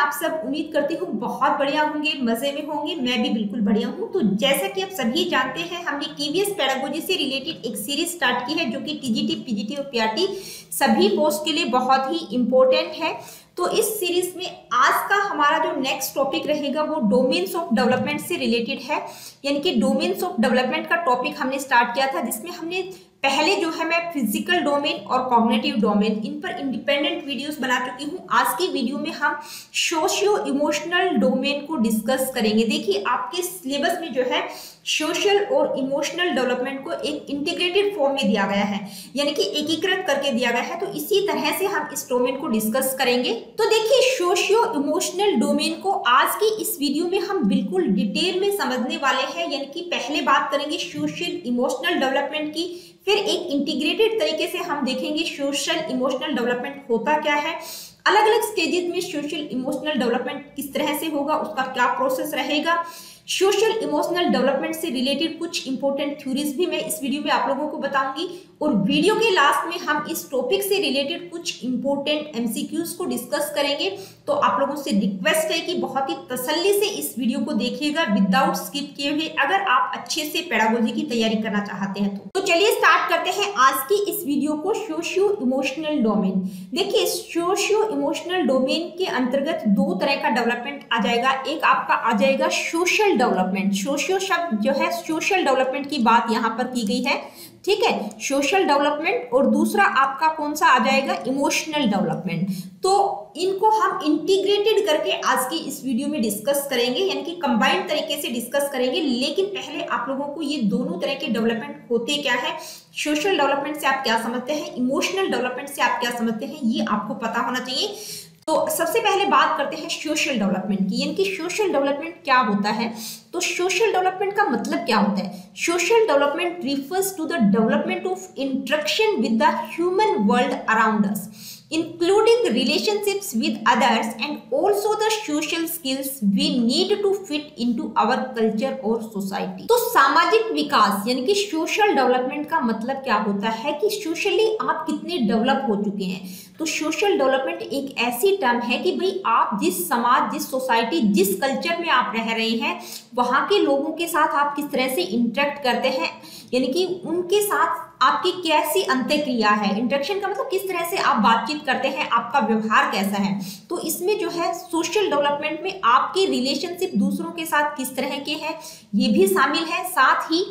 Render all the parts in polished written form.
आप सब? उम्मीद करती हूँ बहुत बढ़िया होंगे, मजे में होंगे। मैं भी बिल्कुल बढ़िया हूँ। तो जैसा कि आप सभी जानते हैं, हमने केवीएस पेडागोजी से रिलेटेड एक सीरीज स्टार्ट की है जो कि टीजीटी, पीजीटी और पीआरटी सभी पोस्ट के लिए बहुत ही इंपॉर्टेंट है। तो इस सीरीज में आज का हमारा जो नेक्स्ट टॉपिक रहेगा वो डोमेन्स ऑफ डेवलपमेंट से रिलेटेड है। यानी कि डोमेन्स ऑफ डेवलपमेंट का टॉपिक हमने स्टार्ट किया था, जिसमें हमने पहले जो है मैं फिजिकल डोमेन और कॉग्निटिव डोमेन इन पर इंडिपेंडेंट वीडियोस बना चुकी हूँ। आज की वीडियो में हम सोशियो इमोशनल डोमेन को डिस्कस करेंगे। देखिए, आपके सिलेबस में जो है सोशल और इमोशनल डेवलपमेंट को एक इंटीग्रेटेड फॉर्म में दिया गया है, यानी कि एकीकृत करके दिया गया है। तो इसी तरह से हम इस डोमेन को डिस्कस करेंगे। तो देखिए, सोशियो इमोशनल डोमेन को आज की इस वीडियो में हम बिल्कुल डिटेल में समझने वाले हैं। यानी कि पहले बात करेंगे सोशल इमोशनल डेवलपमेंट की, फिर एक इंटीग्रेटेड तरीके से हम देखेंगे सोशल इमोशनल डेवलपमेंट होता क्या है, अलग अलग स्टेजेस में सोशल इमोशनल डेवलपमेंट किस तरह से होगा, उसका क्या प्रोसेस रहेगा। सोशल इमोशनल डेवलपमेंट से रिलेटेड कुछ इंपॉर्टेंट थ्योरीज भी मैं इस वीडियो में आप लोगों को बताऊंगी, और वीडियो के लास्ट में हम इस टॉपिक से रिलेटेड कुछ इंपॉर्टेंट एमसीक्यूज को डिस्कस करेंगे। तो आप लोगों से रिक्वेस्ट है कि बहुत ही तसल्ली से इस वीडियो को देखिएगा विदाउट स्किप किए हुए, अगर आप अच्छे से पेडागोजी की तैयारी करना चाहते हैं तो चलिए स्टार्ट करते हैं आज की इस वीडियो को। सोशियो इमोशनल डोमेन, देखिए सोशियो इमोशनल डोमेन के अंतर्गत दो तरह का डेवलपमेंट आ जाएगा। एक आपका आ जाएगा सोशल डेवलपमेंट। सोशियो शब्द जो है सोशल डेवलपमेंट की बात यहाँ पर की गई है, ठीक है, सोशल डेवलपमेंट। और दूसरा आपका कौन सा आ जाएगा, इमोशनल डेवलपमेंट। तो इनको हम इंटीग्रेटेड करके आज की इस वीडियो में डिस्कस करेंगे, यानी कि कंबाइंड तरीके से डिस्कस करेंगे। लेकिन पहले आप लोगों को ये दोनों तरह के डेवलपमेंट होते क्या है, सोशल डेवलपमेंट से आप क्या समझते हैं, इमोशनल डेवलपमेंट से आप क्या समझते हैं, ये आपको पता होना चाहिए। तो सबसे पहले बात करते हैं सोशल डेवलपमेंट की, यानी कि सोशल डेवलपमेंट क्या होता है। तो सोशल डेवलपमेंट का मतलब क्या होता है? Social development refers to the development of interaction with the human world around us, including relationships with others and also the social skills we need to fit into our culture और society। तो सामाजिक विकास यानी कि social development का मतलब क्या होता है कि सोशली आप कितने डेवलप हो चुके हैं। तो सोशल डेवलपमेंट एक ऐसी टर्म है कि भाई आप जिस समाज, जिस सोसाइटी, जिस कल्चर में आप रह रहे हैं, वहाँ के लोगों के साथ आप किस तरह से इंटरेक्ट करते हैं, यानी कि उनके साथ आपकी कैसी अंतःक्रिया है। इंटरेक्शन का मतलब किस तरह से आप बातचीत करते हैं, आपका व्यवहार कैसा है। तो इसमें जो है सोशल डेवलपमेंट में आपके रिलेशनशिप दूसरों के साथ किस तरह के हैं, ये भी शामिल है। साथ ही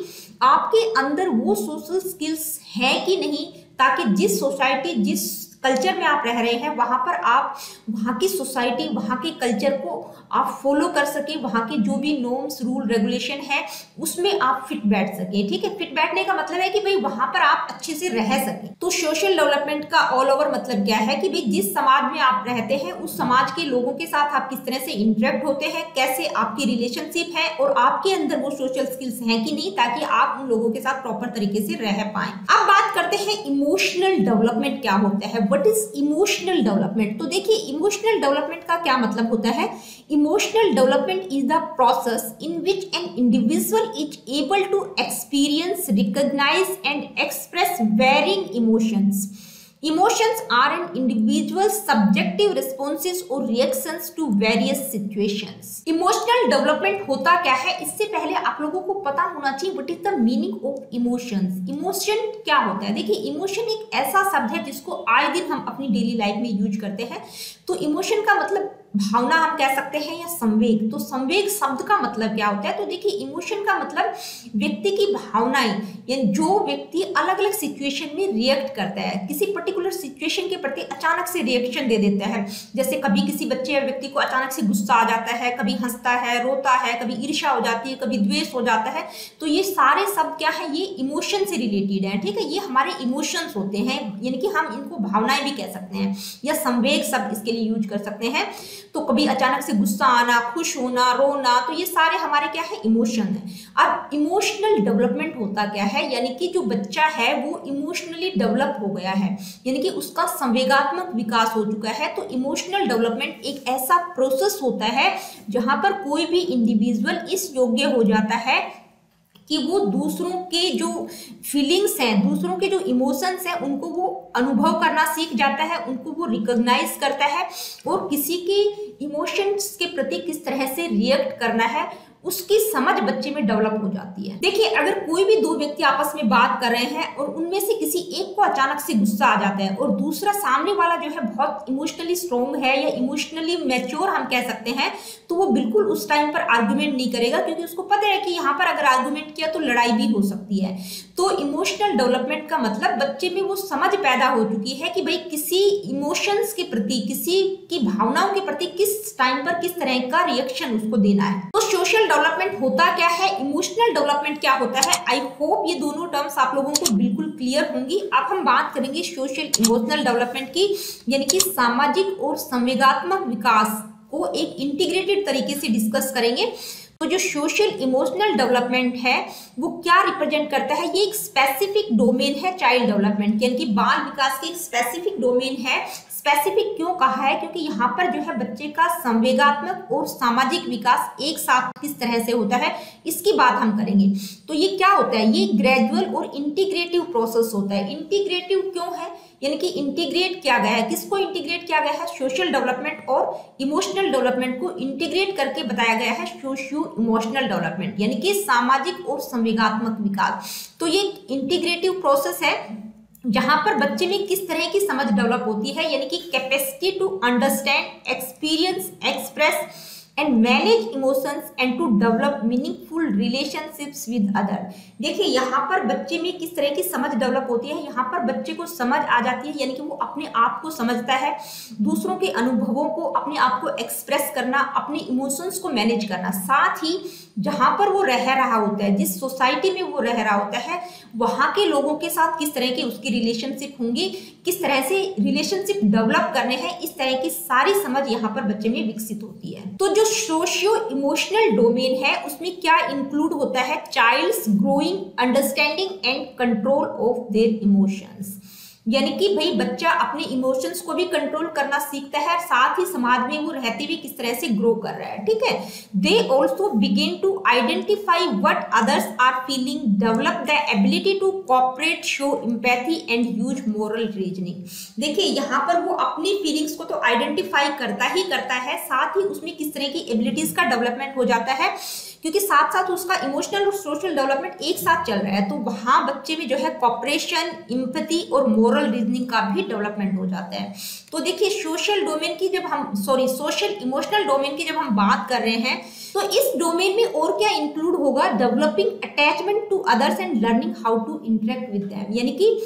आपके अंदर वो सोशल स्किल्स है कि नहीं, ताकि जिस सोसाइटी, जिस कल्चर में आप रह रहे हैं, वहां पर आप वहां की सोसाइटी, वहां के कल्चर को आप फॉलो कर सके, वहां के जो भी नॉर्म्स, रूल, रेगुलेशन है उसमें आप फिट बैठ सके। ठीक है, फिट बैठने का मतलब है कि भाई वहां पर आप अच्छे से रह सके। तो सोशल डेवलपमेंट का ऑल ओवर मतलब क्या है कि भाई जिस समाज में आप रहते हैं उस समाज के लोगों के साथ आप किस तरह से इंटरेक्ट होते हैं, कैसे आपकी रिलेशनशिप है, और आपके अंदर वो सोशल स्किल्स हैं कि नहीं, ताकि आप उन लोगों के साथ प्रॉपर तरीके से रह पाए। अब बात करते हैं इमोशनल डेवलपमेंट क्या होता है, व्हाट इज इमोशनल डेवलपमेंट। तो देखिए, इमोशनल डेवलपमेंट का क्या मतलब होता है। Emotional development is the process in which an individual is able to experience, recognize, and express varying emotions. Emotions are an individual's subjective responses or reactions to various situations. Emotional development होता क्या है, इससे पहले आप लोगों को पता होना चाहिए what is the meaning of emotions. Emotion क्या होता है? देखिए, इमोशन एक ऐसा शब्द है जिसको आए दिन हम अपनी डेली लाइफ में यूज करते हैं। तो इमोशन का मतलब भावना हम कह सकते हैं, या संवेग। तो संवेग शब्द का मतलब क्या होता है? तो देखिए, इमोशन का मतलब व्यक्ति की भावनाएं, यानी जो व्यक्ति अलग अलग सिचुएशन में रिएक्ट करता है, किसी पर्टिकुलर सिचुएशन के प्रति अचानक से रिएक्शन दे देता है। जैसे कभी किसी बच्चे या व्यक्ति को अचानक से गुस्सा आ जाता है, कभी हंसता है, रोता है, कभी ईर्ष्या हो जाती है, कभी द्वेष हो जाता है। तो ये सारे शब्द क्या है, ये इमोशन से रिलेटेड है। ठीक है, ये हमारे इमोशंस होते हैं, यानी कि हम इनको भावनाएं भी कह सकते हैं, या संवेग शब्द इसके लिए यूज कर सकते हैं। तो कभी अचानक से गुस्सा आना, खुश होना, रोना, तो ये सारे हमारे क्या है, इमोशन है। अब इमोशनल डेवलपमेंट होता क्या है, यानी कि जो बच्चा है वो इमोशनली डेवलप हो गया है, यानी कि उसका संवेगात्मक विकास हो चुका है। तो इमोशनल डेवलपमेंट एक ऐसा प्रोसेस होता है जहां पर कोई भी इंडिविजुअल इस योग्य हो जाता है कि वो दूसरों के जो फीलिंग्स हैं, दूसरों के जो इमोशंस हैं, उनको वो अनुभव करना सीख जाता है, उनको वो रिकॉग्नाइज करता है और किसी के इमोशंस के प्रति किस तरह से रिएक्ट करना है उसकी समझ बच्चे में डेवलप हो जाती है। देखिए, अगर कोई भी दो व्यक्ति आपस में बात कर रहे हैं और उनमें से किसी एक को अचानक से गुस्सा आ जाता है और दूसरा सामने वाला जो है बहुत इमोशनली स्ट्रॉन्ग है या इमोशनली मैच्योर हम कह सकते हैं, तो वो बिल्कुल उस टाइम पर आर्गुमेंट नहीं करेगा, क्योंकि उसको पता है कि यहाँ पर अगर आर्गुमेंट किया तो लड़ाई भी हो सकती है। तो इमोशनल डेवलपमेंट का मतलब बच्चे में वो समझ पैदा हो चुकी है कि भाई किसी इमोशंस के प्रति, किसी की भावनाओं के प्रति किस टाइम पर किस तरह का रिएक्शन उसको देना है। तो सोशल डेवलपमेंट होता क्या है, इमोशनल डेवलपमेंट क्या होता है, आई होप ये दोनों टर्म्स आप लोगों को बिल्कुल क्लियर होंगी। अब हम बात करेंगे सोशल इमोशनल डेवलपमेंट की, यानी कि सामाजिक और संवेगात्मक विकास को एक इंटीग्रेटेड तरीके से डिस्कस करेंगे। तो जो सोशल इमोशनल डेवलपमेंट है वो क्या रिप्रेजेंट करता है, ये एक स्पेसिफिक डोमेन है चाइल्ड डेवलपमेंट, यानी कि बाल विकास की एक स्पेसिफिक डोमेन है। स्पेसिफिक क्यों कहा है, क्योंकि यहाँ पर जो है बच्चे का संवेगात्मक और सामाजिक विकास एक साथ किस तरह से होता है इसकी बात हम करेंगे। तो ये क्या होता है, ये ग्रेजुअल और इंटीग्रेटिव प्रोसेस होता है। इंटीग्रेटिव क्यों है, यानी कि इंटीग्रेट किया गया है, किसको इंटीग्रेट किया गया है, सोशल डेवलपमेंट और इमोशनल डेवलपमेंट को इंटीग्रेट करके बताया गया है सोशियो इमोशनल डेवलपमेंट, यानी कि सामाजिक और संवेगात्मक विकास। तो ये इंटीग्रेटिव प्रोसेस है जहां पर बच्चे में किस तरह की समझ डेवलप होती है, यानी कि capacity to understand, experience, express and manage emotions and to develop meaningful relationships with other. देखिए, यहाँ पर बच्चे में किस तरह की समझ डेवलप होती है, यहाँ पर बच्चे को समझ आ जाती है, यानी कि वो अपने आप को समझता है, दूसरों के अनुभवों को, अपने आप को एक्सप्रेस करना, अपने इमोशंस को मैनेज करना, साथ ही जहां पर वो रह रहा होता है, जिस सोसाइटी में वो रह रहा होता है, वहां के लोगों के साथ किस तरह के उसकी रिलेशनशिप होंगी, किस तरह से रिलेशनशिप डेवलप करने हैं, इस तरह की सारी समझ यहाँ पर बच्चे में विकसित होती है। तो जो सोशियो इमोशनल डोमेन है उसमें क्या इंक्लूड होता है, child's growing understanding and control of their emotions, यानी कि भाई बच्चा अपने इमोशंस को भी कंट्रोल करना सीखता है, साथ ही समाज में वो रहते हुए किस तरह से ग्रो कर रहा है, ठीक है। They also begin to identify what others are feeling, develop the ability to cooperate, show empathy and use moral reasoning. देखिए, यहाँ पर वो अपनी फीलिंग्स को तो आइडेंटिफाई करता ही करता है, साथ ही उसमें किस तरह की एबिलिटीज का डेवलपमेंट हो जाता है, क्योंकि साथ साथ उसका इमोशनल और सोशल डेवलपमेंट एक साथ चल रहा है। तो वहां बच्चे में जो है कॉपरेशन, एम्पैथी और मोरल रीजनिंग का भी डेवलपमेंट हो जाता है। तो देखिए, सोशल इमोशनल डोमेन की जब हम बात कर रहे हैं तो इस डोमेन में और क्या इंक्लूड होगा, developing attachment to others and learning how to interact with them, यानी कि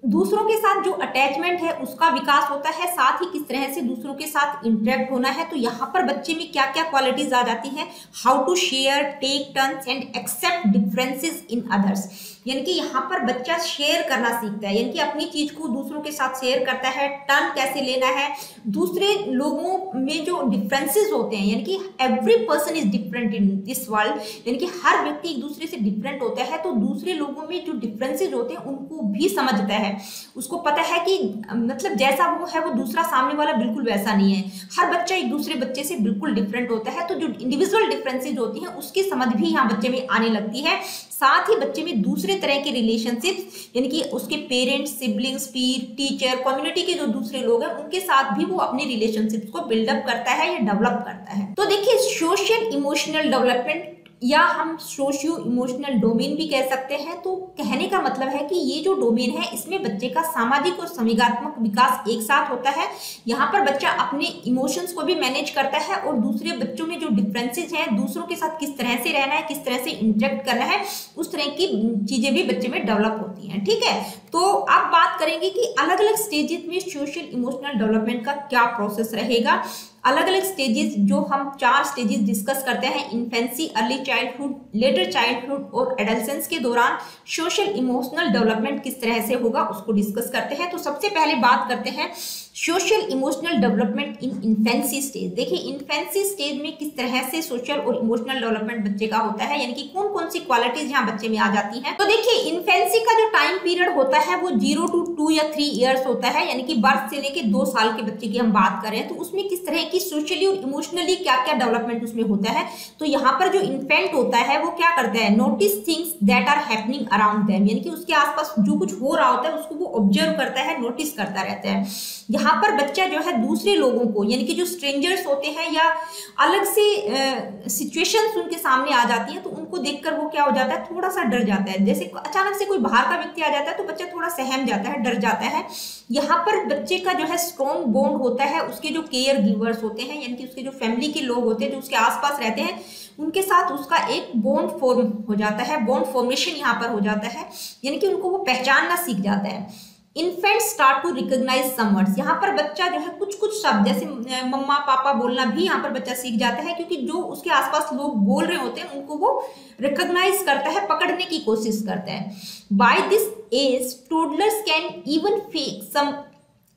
दूसरों के साथ जो अटैचमेंट है उसका विकास होता है, साथ ही किस तरह से दूसरों के साथ इंटरेक्ट होना है। तो यहाँ पर बच्चे में क्या क्या क्वालिटीज आ जाती हैं, how to share, take turns and accept differences in others, यानी कि यहाँ पर बच्चा शेयर करना सीखता है, यानी कि अपनी चीज को दूसरों के साथ शेयर करता है, टर्न कैसे लेना है, दूसरे लोगों में जो डिफरेंसेस होते हैं, यानी कि every person is different in this world, यानी कि हर व्यक्ति एक दूसरे से डिफरेंट होता है। तो दूसरे लोगों में जो डिफरेंसेस होते हैं उनको भी समझता है, उसको पता है कि मतलब जैसा वो है वो दूसरा सामने वाला बिल्कुल वैसा नहीं है, हर बच्चा एक दूसरे बच्चे से बिल्कुल डिफरेंट होता है। तो जो इंडिविजुअल डिफरेंसेज होती हैं उसकी समझ भी यहाँ बच्चे में आने लगती है, साथ ही बच्चे में दूसरे तरह के रिलेशनशिप्स, यानी कि उसके पेरेंट्स, सिबलिंग्स, पीर, टीचर, कम्युनिटी के जो दूसरे लोग हैं उनके साथ भी वो अपने रिलेशनशिप्स को बिल्डअप करता है या डेवलप करता है। तो देखिए, सोशल इमोशनल डेवलपमेंट या हम सोशियो इमोशनल डोमेन भी कह सकते हैं। तो कहने का मतलब है कि ये जो डोमेन है इसमें बच्चे का सामाजिक और संवेगात्मक विकास एक साथ होता है। यहाँ पर बच्चा अपने इमोशंस को भी मैनेज करता है और दूसरे बच्चों में जो डिफरेंसेस हैं, दूसरों के साथ किस तरह से रहना है, किस तरह से इंटरेक्ट करना है, उस तरह की चीजें भी बच्चे में डेवलप होती हैं, ठीक है। तो अब बात करेंगे कि अलग अलग स्टेजेस में सोशल इमोशनल डेवलपमेंट का क्या प्रोसेस रहेगा। अलग अलग स्टेजेस, जो हम 4 स्टेजेस डिस्कस करते हैं, infancy, early childhood, letter childhood और एडोलेसेंस के दौरान सोशल इमोशनल डेवलपमेंट किस तरह से होगा उसको डिस्कस करते हैं। तो सबसे पहले बात करते हैं social emotional development in infancy stage. देखिए इन्फेंसी स्टेज में किस तरह से सोशल और इमोशनल डेवलपमेंट बच्चे का होता है, यानी कि कौन कौन सी क्वालिटीज यहाँ बच्चे में आ जाती हैं। तो देखिए इन्फेंसी का जो टाइम पीरियड होता है वो 0 to 2 या 3 ईयर्स होता है, यानी कि बर्थ से लेके 2 साल के बच्चे की हम बात करें तो उसमें किस तरह की सोशली और इमोशनली क्या क्या डेवलपमेंट उसमें होता है। तो यहाँ पर जो इन्फेंट होता है वो क्या करता है, notice things that are happening around them, यानी कि उसके आसपास जो कुछ हो रहा होता है उसको वो ऑब्जर्व करता है, नोटिस करता रहता है। यहाँ पर बच्चा जो है दूसरे लोगों को, यानी कि जो स्ट्रेंजर्स होते हैं या अलग से सिचुएशंस उनके सामने आ जाती है तो उनको देखकर वो क्या हो जाता है, थोड़ा सा डर जाता है। जैसे अचानक से कोई बाहर का व्यक्ति आ जाता है तो बच्चा थोड़ा सहम जाता है, डर जाता है। यहाँ पर बच्चे का जो है स्ट्रॉन्ग बॉन्ड होता है उसके जो केयर गिवर्स होते हैं, यानी कि उसके जो फैमिली के लोग होते हैं जो उसके आसपास रहते हैं उनके साथ उसका एक बॉन्ड फॉर्म हो जाता है, बॉन्ड फॉर्मेशन यहाँ पर हो जाता है, यानी कि उनको वो पहचानना सीख जाता है। Infants start to recognise some words, यहाँ पर बच्चा जो है कुछ कुछ शब्द जैसे मम्मा पापा बोलना भी यहाँ पर बच्चा सीख जाता है, क्योंकि जो उसके आसपास लोग बोल रहे होते हैं उनको वो रिकॉग्नाइज करता है, पकड़ने की कोशिश करता है। By this age toddlers can even fake some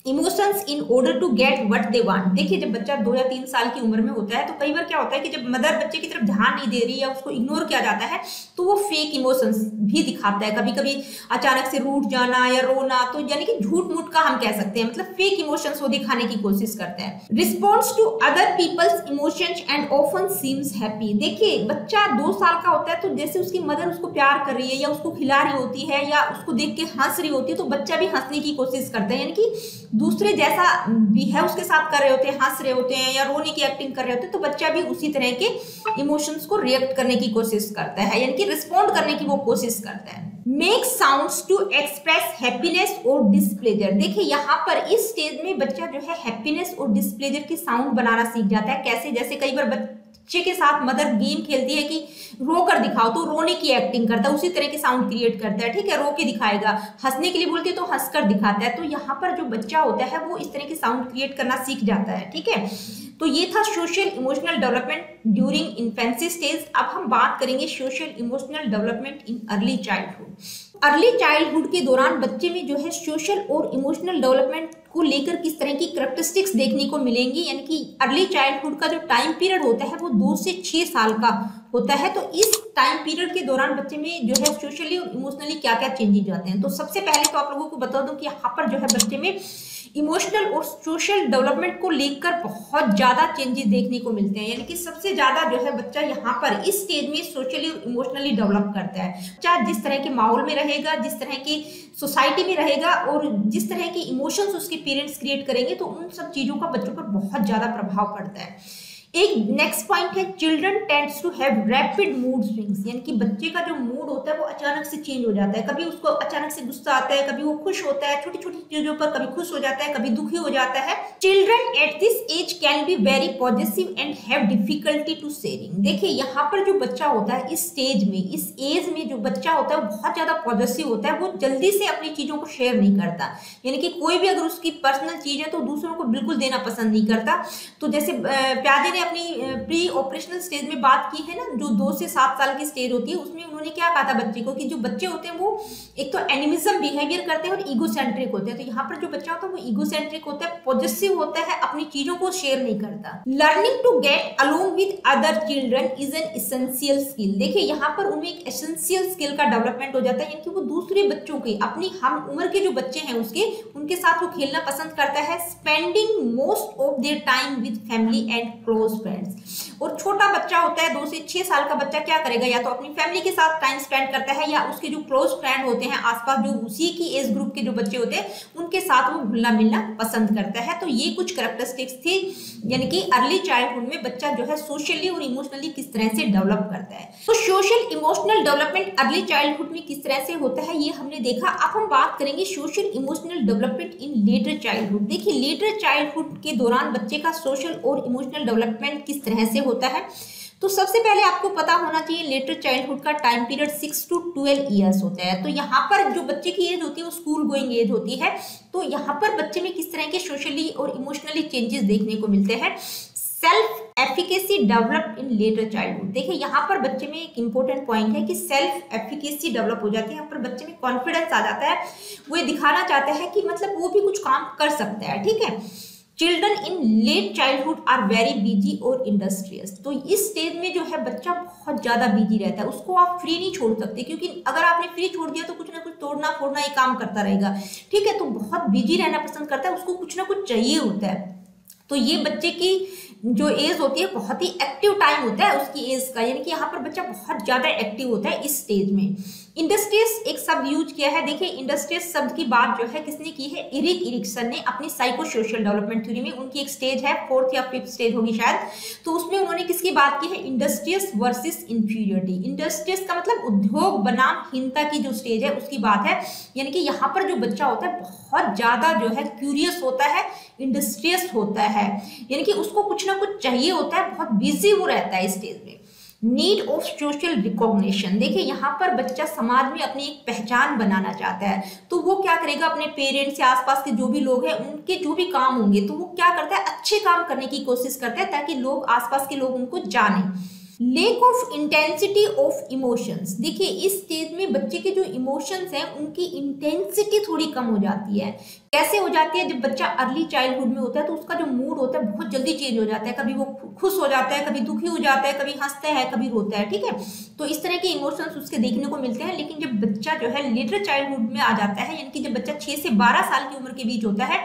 emotions in order to get what they want. देखिए जब बच्चा 2 या 3 साल की उम्र में होता है तो कई बार क्या होता है कि जब मदर बच्चे की तरफ ध्यान नहीं दे रही या उसको इग्नोर किया जाता है तो वो फेक इमोशंस भी दिखाता है, कभी कभी अचानक से रूठ जाना या रोना, तो यानी कि झूठ मूठ का हम कह सकते हैं, मतलब फेक इमोशंस वो दिखाने की कोशिश करते हैं। Response to other people's emotions and often seems happy. देखिए बच्चा 2 साल का होता है तो जैसे उसकी मदर उसको प्यार कर रही है या उसको खिला रही होती है या उसको देख के हंस रही होती है तो बच्चा भी हंसने की कोशिश करता है, यानी कि दूसरे जैसा बिहेव उसके साथ कर रहे होते हैं, हंस रहे होते हैं या रोने की एक्टिंग कर रहे होते हैं तो बच्चा भी उसी तरह के इमोशंस को रिएक्ट करने की कोशिश करता है, यानी कि रिस्पॉन्ड करने की वो कोशिश करता है। Make sounds to express happiness और डिस्प्लेजर। देखिए यहाँ पर इस स्टेज में बच्चा जो है हैप्पीनेस और डिस्प्लेजर की साउंड बनाना सीख जाता है। कैसे, जैसे कई बार बच्चे के साथ मदर गेम खेलती है कि रो कर दिखाओ तो रोने की एक्टिंग करता है, उसी तरह की साउंड क्रिएट करता है, ठीक है, रो के दिखाएगा। हंसने के लिए बोलती है तो हंसकर दिखाता है। तो यहाँ पर जो बच्चा होता है वो इस तरह की साउंड क्रिएट करना सीख जाता है, ठीक है। तो ये था social emotional development during infancy stage. अब हम बात करेंगे social emotional development in early childhood. Early childhood के दौरान बच्चे में जो है सोशल और इमोशनल डेवलपमेंट को लेकर किस तरह की कैरेक्टरिस्टिक्स देखने को मिलेंगी, यानी कि अर्ली चाइल्डहुड का जो टाइम पीरियड होता है वो 2 से 6 साल का होता है। तो इस टाइम पीरियड के दौरान बच्चे में जो है सोशली और इमोशनली क्या क्या चेंजेस आते हैं। तो सबसे पहले तो आप लोगों को बता दूं कि यहाँ पर जो है बच्चे में इमोशनल और सोशल डेवलपमेंट को लेकर बहुत ज्यादा चेंजेस देखने को मिलते हैं, यानी कि सबसे ज्यादा जो है बच्चा यहाँ पर इस स्टेज में सोशली और इमोशनली डेवलप करता है। बच्चा जिस तरह के माहौल में रहेगा, जिस तरह की सोसाइटी में रहेगा और जिस तरह के इमोशंस उसके पेरेंट्स क्रिएट करेंगे तो उन सब चीजों का बच्चों पर बहुत ज्यादा प्रभाव पड़ता है। एक नेक्स्ट पॉइंट है children tends to have rapid mood swings, यानी कि बच्चे का जो मूड होता है वो अचानक से चेंज हो जाता है। कभी उसको अचानक से गुस्सा आता है, कभी वो खुश होता है, छोटी छोटी चीजों पर कभी खुश हो जाता है, कभी दुखी हो जाता है। Children at this age can be very positive and have difficulty to sharing. देखिए यहाँ पर जो बच्चा होता है इस स्टेज में, इस एज में जो बच्चा होता है वो बहुत ज्यादा पॉजिटिव होता है, वो जल्दी से अपनी चीजों को शेयर नहीं करता, यानी कि कोई भी अगर उसकी पर्सनल चीज है तो दूसरों को बिल्कुल देना पसंद नहीं करता। तो जैसे प्यादे ने अपनी प्री ऑपरेशनल स्टेज में बात की है ना, जो 2 से 7 साल की स्टेज होती है, उसमें उन्होंने क्या कहा था बच्चे को कि जो बच्चे होते हैं वो एक तो एनिमिज्म बिहेवियर करते हैं और ईगोसेंट्रिक होते हैं। तो यहाँ पर जो बच्चा होता है वो ईगोसेंट्रिक होता है, पॉजिटिव होता है, अपनी चीजों को शेयर नहीं करता। Learning to get along with other children is an essential skill. देखिए यहाँ पर उनमें एक एसेंशियल स्किल का डेवलपमेंट हो जाता है, यानी कि वो दूसरे बच्चों के, अपनी हम उम्र के जो बच्चे हैं उनके साथ वो खेलना पसंद करता है। Spending most of their time with family and close friends. और छोटा बच्चा होता है 2 से 6 साल का बच्चा क्या करेगा, या तो अपनी फैमिली के साथ टाइम स्पेंड करता है या उसके जो क्लोज फ्रेंड होते हैं आसपास, जो उसी की एज ग्रुप के जो बच्चे होते हैं उनके साथ वो घुलना मिलना पसंद करता है। तो ये कुछ कैरेक्टरिस्टिक्स थी, यानी कि अर्ली चाइल्डहुड में बच्चा जो है सोशली और इमोशनली किस तरह से डेवलप करता है। तो social emotional development early childhood में किस तरह से होता है ये हमने देखा। अब हम बात करेंगे social emotional development in letter childhood. देखिए लेटर चाइल्डहुड के दौरान बच्चे का सोशल और इमोशनल डेवलपमेंट किस तरह से होता है। तो सबसे पहले आपको पता होना चाहिए लेटर चाइल्डहुड का टाइम पीरियड 6 to 12 ईयर्स होता है। तो यहाँ पर जो बच्चे की एज होती है वो स्कूल गोइंग एज होती है। तो यहाँ पर बच्चे में किस तरह के सोशली और इमोशनली चेंजेस देखने को मिलते हैं। Self efficacy develop in letter childhood. देखिए यहाँ पर बच्चे में एक इंपॉर्टेंट पॉइंट है कि सेल्फ एफिकेसी डेवलप हो जाती है। यहाँ पर बच्चे में कॉन्फिडेंस आ जाता है, वो ये दिखाना चाहता है कि मतलब वो भी कुछ काम कर सकता है। ठीक है, children in late childhood are very busy और इंडस्ट्रियस। तो इस स्टेज में जो है बच्चा बहुत ज्यादा बिजी रहता है, उसको आप फ्री नहीं छोड़ सकते, क्योंकि अगर आपने फ्री छोड़ दिया तो कुछ ना कुछ तोड़ना फोड़ना ही काम करता रहेगा। ठीक है, तो बहुत बिजी रहना पसंद करता है, उसको कुछ ना कुछ चाहिए होता है। तो ये बच्चे की जो एज होती है बहुत ही एक्टिव टाइम होता है उसकी एज का, यानी कि यहाँ पर बच्चा बहुत ज्यादा एक्टिव होता है इस स्टेज में। इंडस्ट्रियस एक शब्द यूज किया है। देखिए इंडस्ट्रियस शब्द की बात जो है किसने की है, एरिक एरिक्सन ने अपनी साइको सोशल डेवलपमेंट थ्योरी में। उनकी एक स्टेज है, 4th या 5th स्टेज होगी शायद, तो उसमें उन्होंने किसकी बात की है, इंडस्ट्रियस वर्सेस इंफीरियरिटी। इंडस्ट्रियस का मतलब उद्योग बनाम हीनता की जो स्टेज है उसकी बात है। यानी कि यहाँ पर जो बच्चा होता है बहुत ज्यादा जो है क्यूरियस होता है, इंडस्ट्रियस होता है, यानी कि उसको कुछ ना कुछ चाहिए होता है, बहुत बिजी वो रहता है इस स्टेज में। Need of social recognition. देखिए यहाँ पर बच्चा समाज में अपनी एक पहचान बनाना चाहता है, तो वो क्या करेगा, अपने पेरेंट्स या आसपास के जो भी लोग हैं उनके जो भी काम होंगे तो वो क्या करता है, अच्छे काम करने की कोशिश करता है ताकि लोग आसपास के लोग उनको जाने। Lake of intensity of emotions. देखिए इस स्टेज में बच्चे के जो इमोशंस हैं उनकी इंटेंसिटी थोड़ी कम हो जाती है। कैसे हो जाती है, जब बच्चा अर्ली चाइल्डहुड में होता है तो उसका जो मूड होता है बहुत जल्दी चेंज हो जाता है, कभी वो खुश हो जाता है, कभी दुखी हो जाता है, कभी हंसता है, कभी रोता है। ठीक है, तो इस तरह के इमोशंस उसके देखने को मिलते हैं। लेकिन जब बच्चा जो है लेटर चाइल्डहुड में आ जाता है, यानी कि जब बच्चा 6 से 12 साल की उम्र के बीच होता है,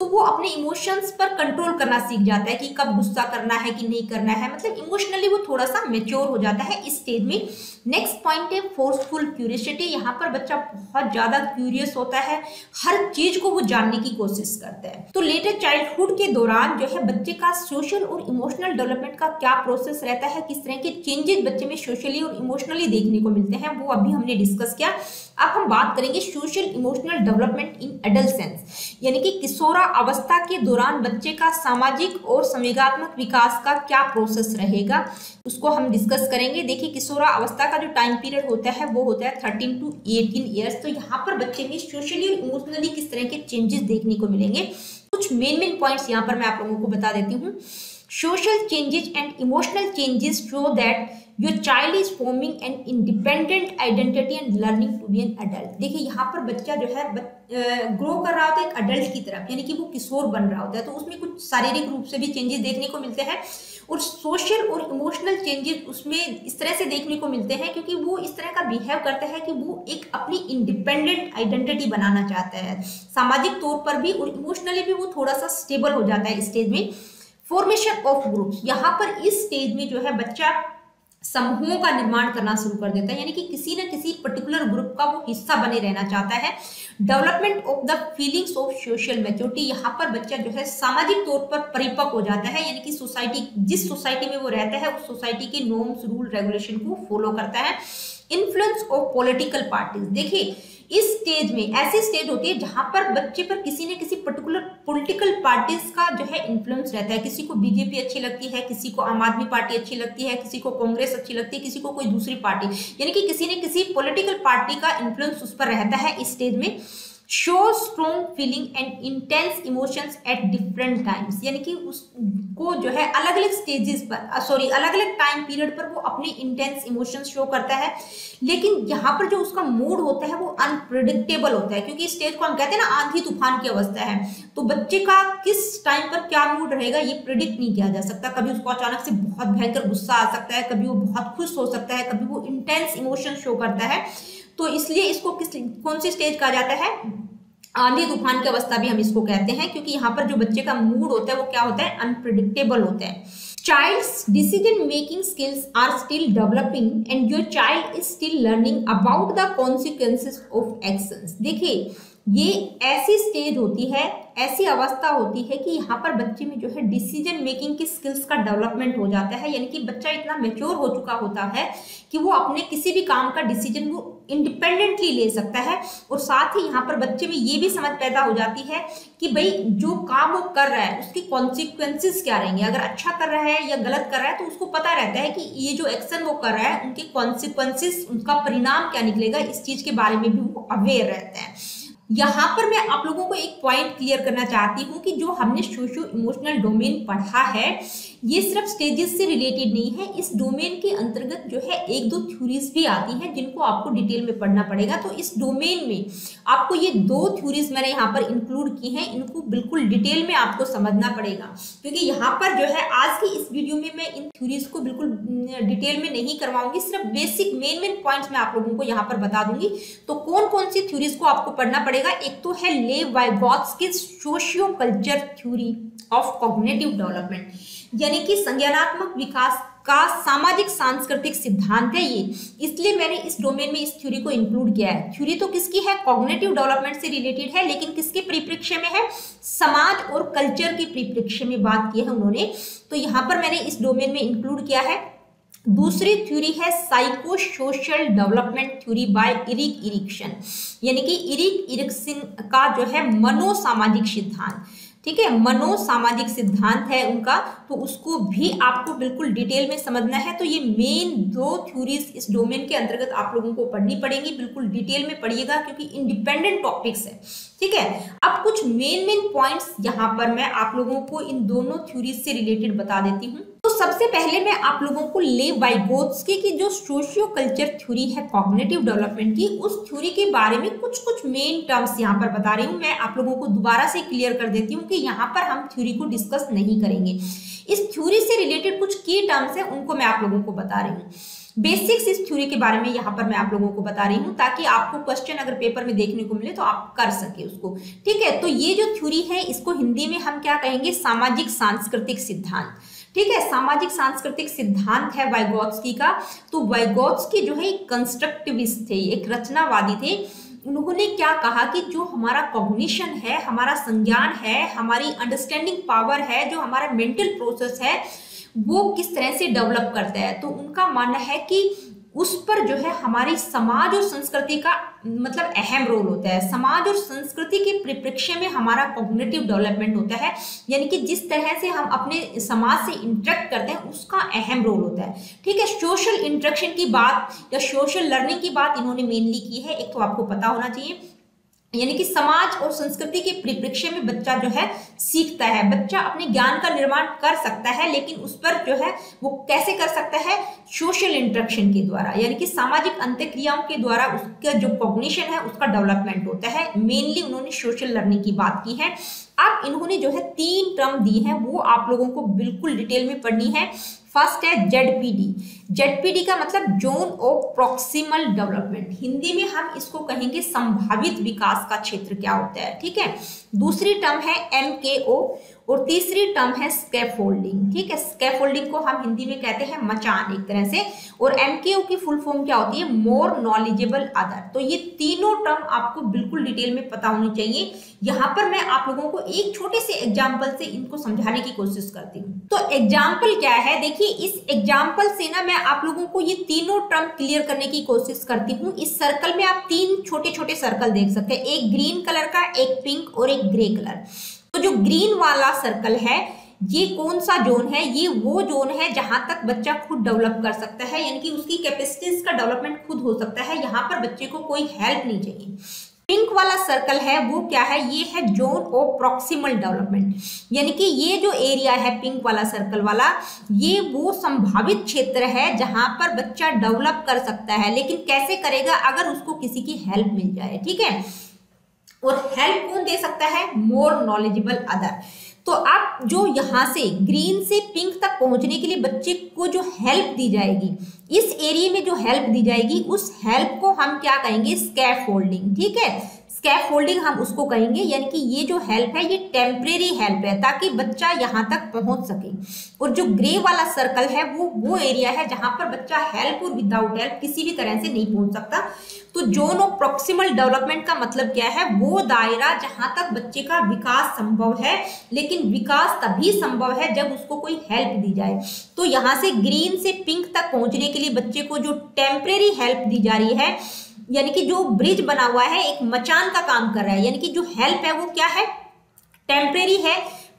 तो वो अपने इमोशंस पर कंट्रोल करना सीख जाता है कि कब गुस्सा करना है कि नहीं करना है, मतलब इमोशनली वो थोड़ा सा मैच्योर हो जाता है इस स्टेज में। नेक्स्ट पॉइंट है फोर्सफुल क्यूरियोसिटी। यहाँ पर बच्चा बहुत ज्यादा क्यूरियस होता है, हर चीज को वो जानने की कोशिश करता है। तो लेटर चाइल्डहुड के दौरान जो है बच्चे का सोशल और इमोशनल डेवलपमेंट का क्या प्रोसेस रहता है, किस तरह के चेंजेस बच्चे में सोशली और इमोशनली देखने को मिलते हैं, वो अभी हमने डिस्कस किया। अब हम बात करेंगे social emotional development in adolescence, यानी कि किशोरा अवस्था के दौरान बच्चे का सामाजिक और संवेगात्मक विकास का क्या प्रोसेस रहेगा, उसको हम डिस्कस करेंगे। देखिए किशोरा अवस्था का जो टाइम पीरियड होता है वो होता है 13 to 18 ईयर्स। तो यहाँ पर बच्चे में सोशली और इमोशनली किस तरह के चेंजेस देखने को मिलेंगे, कुछ मेन पॉइंट्स यहाँ पर मैं आप लोगों को बता देती हूँ। Social changes and emotional changes show that your child is forming an independent identity and learning to be an adult. देखिए यहाँ पर बच्चा जो है ग्रो कर रहा होता है एक अडल्ट की तरफ, यानी कि वो किशोर बन रहा होता है, तो उसमें कुछ शारीरिक रूप से भी चेंजेस देखने को मिलते हैं और सोशल और इमोशनल चेंजेस उसमें इस तरह से देखने को मिलते हैं क्योंकि वो इस तरह का बिहेव करता है कि वो एक अपनी इंडिपेंडेंट आइडेंटिटी बनाना चाहता है, सामाजिक तौर पर भी और इमोशनली भी वो थोड़ा सा स्टेबल हो जाता है इस स्टेज में। फॉर्मेशन ऑफ ग्रुप्स, यहाँ पर इस स्टेज में जो है बच्चा समूहों का निर्माण करना शुरू कर देता है, यानी कि किसी न किसी पर्टिकुलर ग्रुप का वो हिस्सा बने रहना चाहता है। Development of the feelings of social maturity, यहाँ पर बच्चा जो है सामाजिक तौर पर परिपक्व हो जाता है, यानी कि सोसाइटी जिस सोसाइटी में वो रहता है उस सोसाइटी के नॉर्म्स रूल रेगुलेशन को फॉलो करता है। इन्फ्लुएंस ऑफ पॉलिटिकल पार्टीज, देखिए इस स्टेज में ऐसी स्टेज होती है जहां पर बच्चे पर किसी न किसी पर्टिकुलर पॉलिटिकल पार्टीज का जो है इन्फ्लुएंस रहता है। किसी को बीजेपी अच्छी लगती है, किसी को आम आदमी पार्टी अच्छी लगती है, किसी को कांग्रेस अच्छी लगती है, किसी को कोई दूसरी पार्टी, यानी कि किसी न किसी पॉलिटिकल पार्टी का इन्फ्लुएंस उस पर रहता है इस स्टेज में। Show strong feeling and intense emotions at different times, यानी कि उसको जो है अलग अलग स्टेजेस पर अलग अलग टाइम पीरियड पर वो अपने इंटेंस इमोशंस शो करता है। लेकिन यहाँ पर जो उसका मूड होता है वो अनप्रिडिक्टेबल होता है, क्योंकि स्टेज को हम कहते हैं ना आंधी तूफान की अवस्था है, तो बच्चे का किस टाइम पर क्या मूड रहेगा ये प्रिडिक्ट नहीं किया जा सकता। कभी उसको अचानक से बहुत भयंकर गुस्सा आ सकता है, कभी वो बहुत खुश हो सकता है, कभी वो इंटेंस इमोशन शो करता है। तो इसलिए इसको कौन सी स्टेज कहा जाता है, आंधी तूफान की अवस्था भी हम इसको कहते हैं, क्योंकि यहाँ पर जो बच्चे का मूड होता है वो क्या होता है, अनप्रिडिक्टेबल होता है। Child's decision making skills are still developing and your child is still learning about the consequences of actions. देखिए ये ऐसी स्टेज होती है, ऐसी अवस्था होती है कि यहाँ पर बच्चे में जो है डिसीजन मेकिंग की स्किल्स का डेवलपमेंट हो जाता है, यानी कि बच्चा इतना मैच्योर हो चुका होता है कि वो अपने किसी भी काम का डिसीजन वो इंडिपेंडेंटली ले सकता है। और साथ ही यहाँ पर बच्चे में ये भी समझ पैदा हो जाती है कि भाई जो काम वो कर रहा है उसके कॉन्सिक्वेंसेस क्या रहेंगे, अगर अच्छा कर रहा है या गलत कर रहा है तो उसको पता रहता है कि ये जो एक्शन वो कर रहा है उनके कॉन्सिक्वेंसेस, उनका परिणाम क्या निकलेगा, इस चीज के बारे में भी वो अवेयर रहता है। यहाँ पर मैं आप लोगों को एक पॉइंट क्लियर करना चाहती हूँ कि जो हमने सोशो इमोशनल डोमेन पढ़ा है ये सिर्फ स्टेजेस से रिलेटेड नहीं है, इस डोमेन के अंतर्गत जो है एक दो थ्योरीज भी आती हैं जिनको आपको डिटेल में पढ़ना पड़ेगा। तो इस डोमेन में आपको ये दो थ्योरीज मैंने यहाँ पर इंक्लूड की हैं, इनको बिल्कुल डिटेल में आपको समझना पड़ेगा, क्योंकि यहाँ पर जो है आज की इस वीडियो में मैं इन थ्योरीज को बिल्कुल डिटेल में नहीं करवाऊंगी, सिर्फ बेसिक मेन पॉइंट्स मैं आप लोगों को यहाँ पर बता दूंगी। तो कौन कौन सी थ्योरीज को आपको पढ़ना पड़ेगा, एक तो है लेव Vygotsky socio culture theory of cognitive development, यानी कि संज्ञानात्मक विकास का सामाजिक सांस्कृतिक सिद्धांत है ये, इसलिए मैंने इस डोमेन में इस थ्योरी को इंक्लूड किया है। थ्योरी तो किसकी है, कॉग्निटिव डेवलपमेंट से रिलेटेड है, लेकिन किसके परिप्रेक्ष्य में है, समाज और कल्चर के परिप्रेक्ष्य में बात की है उन्होंने, तो यहाँ पर मैंने इस डोमेन में इंक्लूड किया है। दूसरी थ्योरी है psycho social development theory by Eric Erikson, यानी कि इरिक इरिक्सन का जो है मनोसामाजिक सिद्धांत, ठीक है, मनोसामाजिक सिद्धांत है उनका, तो उसको भी आपको बिल्कुल डिटेल में समझना है। तो ये मेन दो थ्योरीज इस डोमेन के अंतर्गत आप लोगों को पढ़नी पड़ेंगी, बिल्कुल डिटेल में पढ़िएगा क्योंकि इंडिपेंडेंट टॉपिक्स है, ठीक है। अब कुछ मेन पॉइंट्स यहाँ पर मैं आप लोगों को इन दोनों थ्योरीज से रिलेटेड बता देती हूँ। तो सबसे पहले मैं आप लोगों को लेव वाइगोत्स्की की जो सोशियो कल्चर थ्योरी है कॉग्निटिव डेवलपमेंट की, उस थ्योरी के बारे में कुछ मेन टर्म्स यहाँ पर बता रही हूँ। मैं आप लोगों को दोबारा से क्लियर कर देती हूँ कि यहाँ पर हम थ्योरी को डिस्कस नहीं करेंगे, इस थ्योरी से रिलेटेड कुछ की टर्म्स है उनको मैं आप लोगों को बता रही हूँ। बेसिक्स इस थ्योरी के बारे में यहाँ पर मैं आप लोगों को बता रही हूँ, ताकि आपको क्वेश्चन अगर पेपर में देखने को मिले तो आप कर सके उसको, ठीक है। तो ये जो थ्योरी है इसको हिंदी में हम क्या कहेंगे, सामाजिक सांस्कृतिक सिद्धांत, ठीक है, सामाजिक सांस्कृतिक सिद्धांत है वाइगोत्स्की का। तो वाइगोत्स्की जो है एक कंस्ट्रक्टिविस्ट थे, एक रचनावादी थे। उन्होंने क्या कहा कि जो हमारा कॉग्निशन है, हमारा संज्ञान है, हमारी अंडरस्टैंडिंग पावर है, जो हमारा मेंटल प्रोसेस है, वो किस तरह से डेवलप करता है। तो उनका मानना है कि उस पर जो है हमारी समाज और संस्कृति का मतलब अहम रोल होता है। समाज और संस्कृति के परिप्रेक्ष्य में हमारा कॉग्निटिव डेवलपमेंट होता है, यानी कि जिस तरह से हम अपने समाज से इंटरेक्ट करते हैं उसका अहम रोल होता है, ठीक है। सोशल इंटरेक्शन की बात या सोशल लर्निंग की बात इन्होंने मेनली की है, एक तो आपको पता होना चाहिए, यानी कि समाज और संस्कृति के परिप्रेक्ष्य में बच्चा जो है सीखता है, बच्चा अपने ज्ञान का निर्माण कर सकता है, लेकिन उस पर जो है वो कैसे कर सकता है, सोशल इंटरेक्शन के द्वारा, यानी कि सामाजिक अंतःक्रियाओं के द्वारा उसका जो कॉग्निशन है उसका डेवलपमेंट होता है। मेनली उन्होंने सोशल लर्निंग की बात की है। अब इन्होंने जो है 3 टर्म दी है, वो आप लोगों को बिल्कुल डिटेल में पढ़नी है। फर्स्ट है जेडपीडी, जेडपीडी का मतलब zone of proximal development, Hindi में हम इसको कहेंगे संभावित विकास का क्षेत्र क्या होता है, ठीक है। दूसरी टर्म है एमकेओ और तीसरी टर्म है स्कैफोल्डिंग, ठीक है। स्कैफोल्डिंग को हम हिंदी में कहते हैं मचान एक तरह से, और एमकेओ की फुल फॉर्म क्या होती है, मोर नॉलेजेबल अदर। तो ये तीनों टर्म आपको बिल्कुल डिटेल में पता होनी चाहिए। यहाँ पर मैं आप लोगों को एक छोटे से एग्जाम्पल से इनको समझाने की कोशिश करती हूँ। तो एग्जाम्पल क्या है, देखिए इस एग्जाम्पल से ना मैं आप लोगों को ये तीनों टर्म क्लियर करने की कोशिश करती हूँ। इस सर्कल में आप 3 छोटे छोटे सर्कल देख सकते हैं, एक ग्रीन कलर का, एक पिंक और एक ग्रे कलर। तो जो ग्रीन वाला सर्कल है ये कौन सा जोन है, ये वो जोन है जहां तक बच्चा खुद डेवलप कर सकता है, यानी कि उसकी कैपेसिटीज का डेवलपमेंट खुद हो सकता है, यहाँ पर बच्चे को कोई हेल्प नहीं चाहिए। पिंक वाला सर्कल है वो क्या है, ये है जोन ऑफ प्रॉक्सिमल डेवलपमेंट, यानी कि ये जो एरिया है पिंक वाला सर्कल वाला, ये वो संभावित क्षेत्र है जहां पर बच्चा डेवलप कर सकता है, लेकिन कैसे करेगा, अगर उसको किसी की हेल्प मिल जाए, ठीक है। और हेल्प कौन दे सकता है, मोर नॉलेजेबल अदर। तो आप जो यहाँ से ग्रीन से पिंक तक पहुंचने के लिए बच्चे को जो हेल्प दी जाएगी, इस एरिया में जो हेल्प दी जाएगी, उस हेल्प को हम क्या कहेंगे, स्कैफोल्डिंग, ठीक है। स्कैफोल्डिंग हम उसको कहेंगे, यानी कि ये जो हेल्प है ये टेम्परेरी हेल्प है ताकि बच्चा यहाँ तक पहुंच सके। और जो ग्रे वाला सर्कल है वो एरिया है जहां पर बच्चा हेल्प और विदाउट हेल्प किसी भी तरह से नहीं पहुंच सकता। तो जोन ऑफ प्रॉक्सिमल डेवलपमेंट का मतलब क्या है, वो दायरा जहां तक बच्चे का विकास संभव है, लेकिन विकास तभी संभव है जब उसको कोई हेल्प दी जाए। तो यहाँ से ग्रीन से पिंक तक पहुंचने के लिए बच्चे को जो टेम्परेरी हेल्प दी जा रही है, यानी कि जो ब्रिज बना हुआ है एक मचान का काम कर रहा है, यानी कि जो हेल्प है वो क्या है, टेम्परेरी है,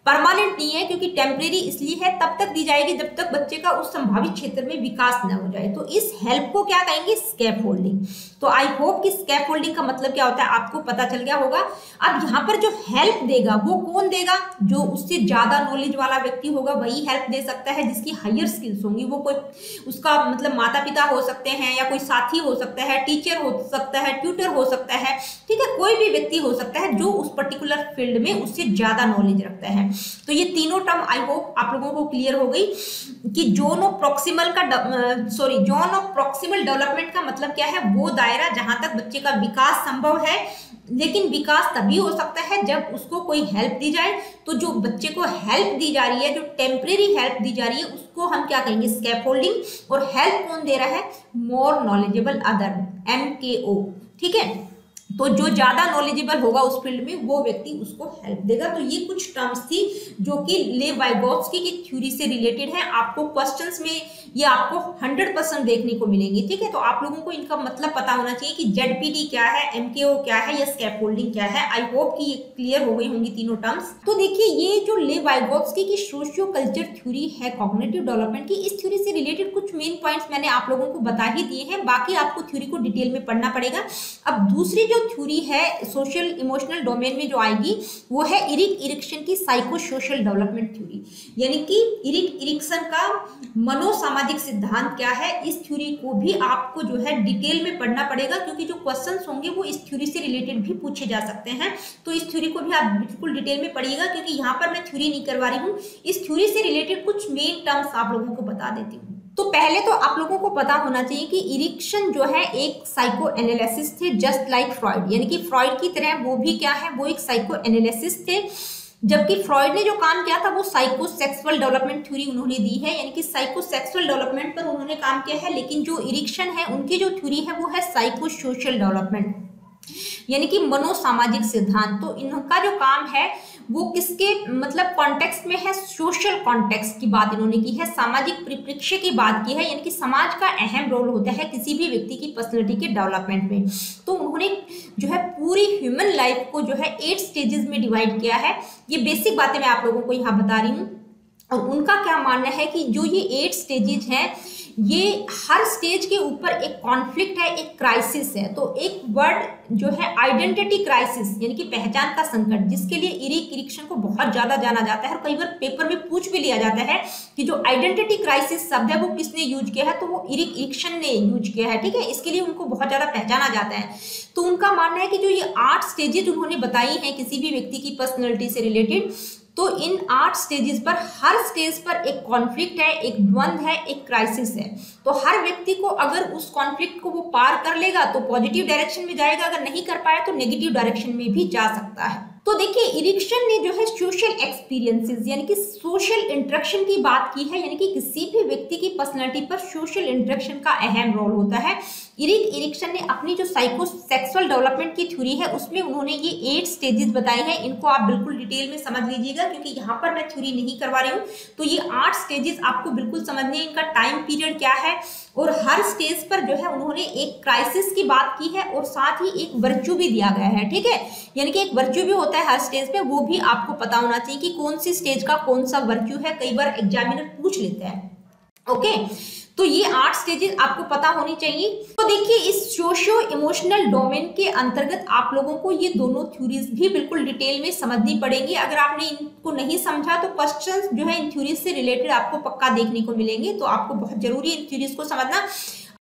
परमानेंट नहीं है, क्योंकि टेम्परेरी इसलिए है, तब तक दी जाएगी जब तक बच्चे का उस संभावित क्षेत्र में विकास न हो जाए। तो इस हेल्प को क्या कहेंगे? स्कैप होल्डिंग। तो आई होप कि स्कैप होल्डिंग का मतलब क्या होता है आपको पता चल गया होगा। अब यहाँ पर जो हेल्प देगा वो कौन देगा? जो उससे ज्यादा नॉलेज वाला व्यक्ति होगा वही हेल्प दे सकता है, जिसकी हायर स्किल्स होंगी। वो कोई उसका मतलब माता पिता हो सकते हैं, या कोई साथी हो सकता है, टीचर हो सकता है, ट्यूटर हो सकता है, ठीक है, कोई भी व्यक्ति हो सकता है जो उस पर्टिकुलर फील्ड में उससे ज्यादा नॉलेज रखता है। तो ये तीनों टर्म आई होप आप लोगों को क्लियर हो गई कि जोन ऑफ प्रॉक्सिमल डेवलपमेंट का मतलब क्या है? वो दायरा जहां तक बच्चे का विकास संभव है, लेकिन विकास तभी हो सकता है जब उसको कोई हेल्प दी जाए। तो जो बच्चे को हेल्प दी जा रही है, जो टेम्परेरी हेल्प दी जा रही है, उसको हम क्या कहेंगे? स्कैफोल्डिंग। और हेल्प कौन दे रहा है? मोर नॉलेजेबल अदर, MKO, ठीक है। तो जो ज्यादा नॉलेजेबल होगा उस फील्ड में वो व्यक्ति उसको हेल्प देगा। तो ये कुछ टर्म्स थी जो कि लेव वाइगोत्स्की की थ्योरी से रिलेटेड है। आपको क्वेश्चंस में ये आपको 100% देखने को मिलेंगे, ठीक है। तो आप लोगों को इनका मतलब पता होना चाहिए कि ZPT क्या है, MKO क्या है, या स्कैफोल्डिंग क्या है। आई होप कि ये क्लियर हो गई होंगी तीनों टर्म्स। तो देखिए, ये जो लेव वाइगोत्स्की की सोशियो कल्चर थ्योरी है कॉग्निटिव डेवलपमेंट की, इस थ्योरी से रिलेटेड कुछ मेन पॉइंट्स मैंने आप लोगों को बता ही दिए हैं, बाकी आपको थ्योरी को डिटेल में पढ़ना पड़ेगा। अब दूसरी जो थ्योरी है सोशल इमोशनल डोमेन में जो आएगी वो है इरिक इरिक्सन की साइको सोशल डेवलपमेंट थ्योरी, यानी कि इरिक इरिक्सन का मनोसामाजिक सिद्धांत क्या है। इस थ्योरी को भी आपको जो है डिटेल में पढ़ना पड़ेगा, क्योंकि जो क्वेश्चंस होंगे वो इस थ्योरी से रिलेटेड भी पूछे जा सकते हैं। तो इस थ्योरी को भी आप बिल्कुल डिटेल में पढ़िएगा, क्योंकि यहाँ पर मैं थ्योरी नहीं करवा रही हूँ, इस थ्योरी से रिलेटेड कुछ मेन टर्म्स आप लोगों को बता देती हूँ। तो पहले तो आप लोगों को पता होना चाहिए कि इरिक्सन जो है एक साइको एनालिसिस थे, जस्ट लाइक फ्रॉइड, यानी कि फ्रॉइड की तरह वो भी क्या है? वो एक साइको एनालिसिस थे। जबकि फ्रॉइड ने जो काम किया था वो साइको सेक्सुअल डेवलपमेंट थ्योरी उन्होंने दी है, यानी कि साइको सेक्सुअल डेवलपमेंट पर उन्होंने काम किया है। लेकिन जो इरिक्सन है उनकी जो थ्योरी है वो है साइको सोशल डेवलपमेंट, यानी कि मनोसामाजिक सिद्धांत। तो इनका जो काम है वो किसके मतलब कॉन्टेक्स्ट में है? सोशल कॉन्टेक्स्ट की बात इन्होंने की है, सामाजिक परिप्रेक्ष्य की बात की है, यानी कि समाज का अहम रोल होता है किसी भी व्यक्ति की पर्सनैलिटी के डेवलपमेंट में। तो उन्होंने जो है पूरी ह्यूमन लाइफ को जो है 8 स्टेजेस में डिवाइड किया है। ये बेसिक बातें मैं आप लोगों को यहाँ बता रही हूँ। और उनका क्या मानना है कि जो ये 8 स्टेजेस हैं, ये हर स्टेज के ऊपर एक कॉन्फ्लिक्ट है, एक क्राइसिस है। तो एक वर्ड जो है आइडेंटिटी क्राइसिस, यानी कि पहचान का संकट, जिसके लिए इरिक इरिक्सन को बहुत ज्यादा जाना जाता है और कई बार पेपर में पूछ भी लिया जाता है कि जो आइडेंटिटी क्राइसिस शब्द है वो किसने यूज किया है, तो वो इरिक इरिक्सन ने यूज किया है, ठीक है। इसके लिए उनको बहुत ज्यादा पहचाना जाता है। तो उनका मानना है कि जो ये 8 स्टेजेस उन्होंने बताई हैं किसी भी व्यक्ति की पर्सनैलिटी से रिलेटेड, तो इन 8 स्टेजेस पर हर स्टेज पर एक कॉन्फ्लिक्ट है, एक द्वंद्व है, एक क्राइसिस है। तो हर व्यक्ति को अगर उस कॉन्फ्लिक्ट को वो पार कर लेगा तो पॉजिटिव डायरेक्शन में जाएगा, अगर नहीं कर पाया तो नेगेटिव डायरेक्शन में भी जा सकता है। तो देखिए, इरिक्सन ने जो है सोशल एक्सपीरियंसेस यानी कि सोशल इंटरेक्शन की बात की है, यानी कि किसी भी व्यक्ति की पर्सनैलिटी पर सोशल इंटरेक्शन का अहम रोल होता है। इरिक इरिक्सन ने अपनी जो साइको सेक्सुअल डेवलपमेंट की थ्योरी है उसमें उन्होंने ये 8 स्टेजेस बताए हैं। इनको आप बिल्कुल डिटेल में समझ लीजिएगा, क्योंकि यहाँ पर मैं थ्योरी नहीं करवा रही हूँ। तो ये 8 स्टेजेस आपको बिल्कुल समझने हैं, इनका टाइम पीरियड क्या है, और हर स्टेज पर जो है उन्होंने एक क्राइसिस की बात की है और साथ ही एक वर्च्यू भी दिया गया है, ठीक है। यानी कि एक वर्च्यू भी होता है हर स्टेज पे, वो भी आपको पता होना चाहिए कि कौन सी स्टेज का कौन सा वर्च्यू है, कई बार एग्जामिनर पूछ लेते हैं। ओके, तो ये 8 स्टेजेस आपको पता होनी चाहिए। तो देखिए, इस सोशियो इमोशनल डोमेन के अंतर्गत आप लोगों को ये दोनों थ्योरीज भी बिल्कुल डिटेल में समझनी पड़ेंगी। अगर आपने इनको नहीं समझा तो क्वेश्चंस जो है इन थ्योरीज से रिलेटेड आपको पक्का देखने को मिलेंगे। तो आपको बहुत जरूरी है इन थ्योरीज को समझना।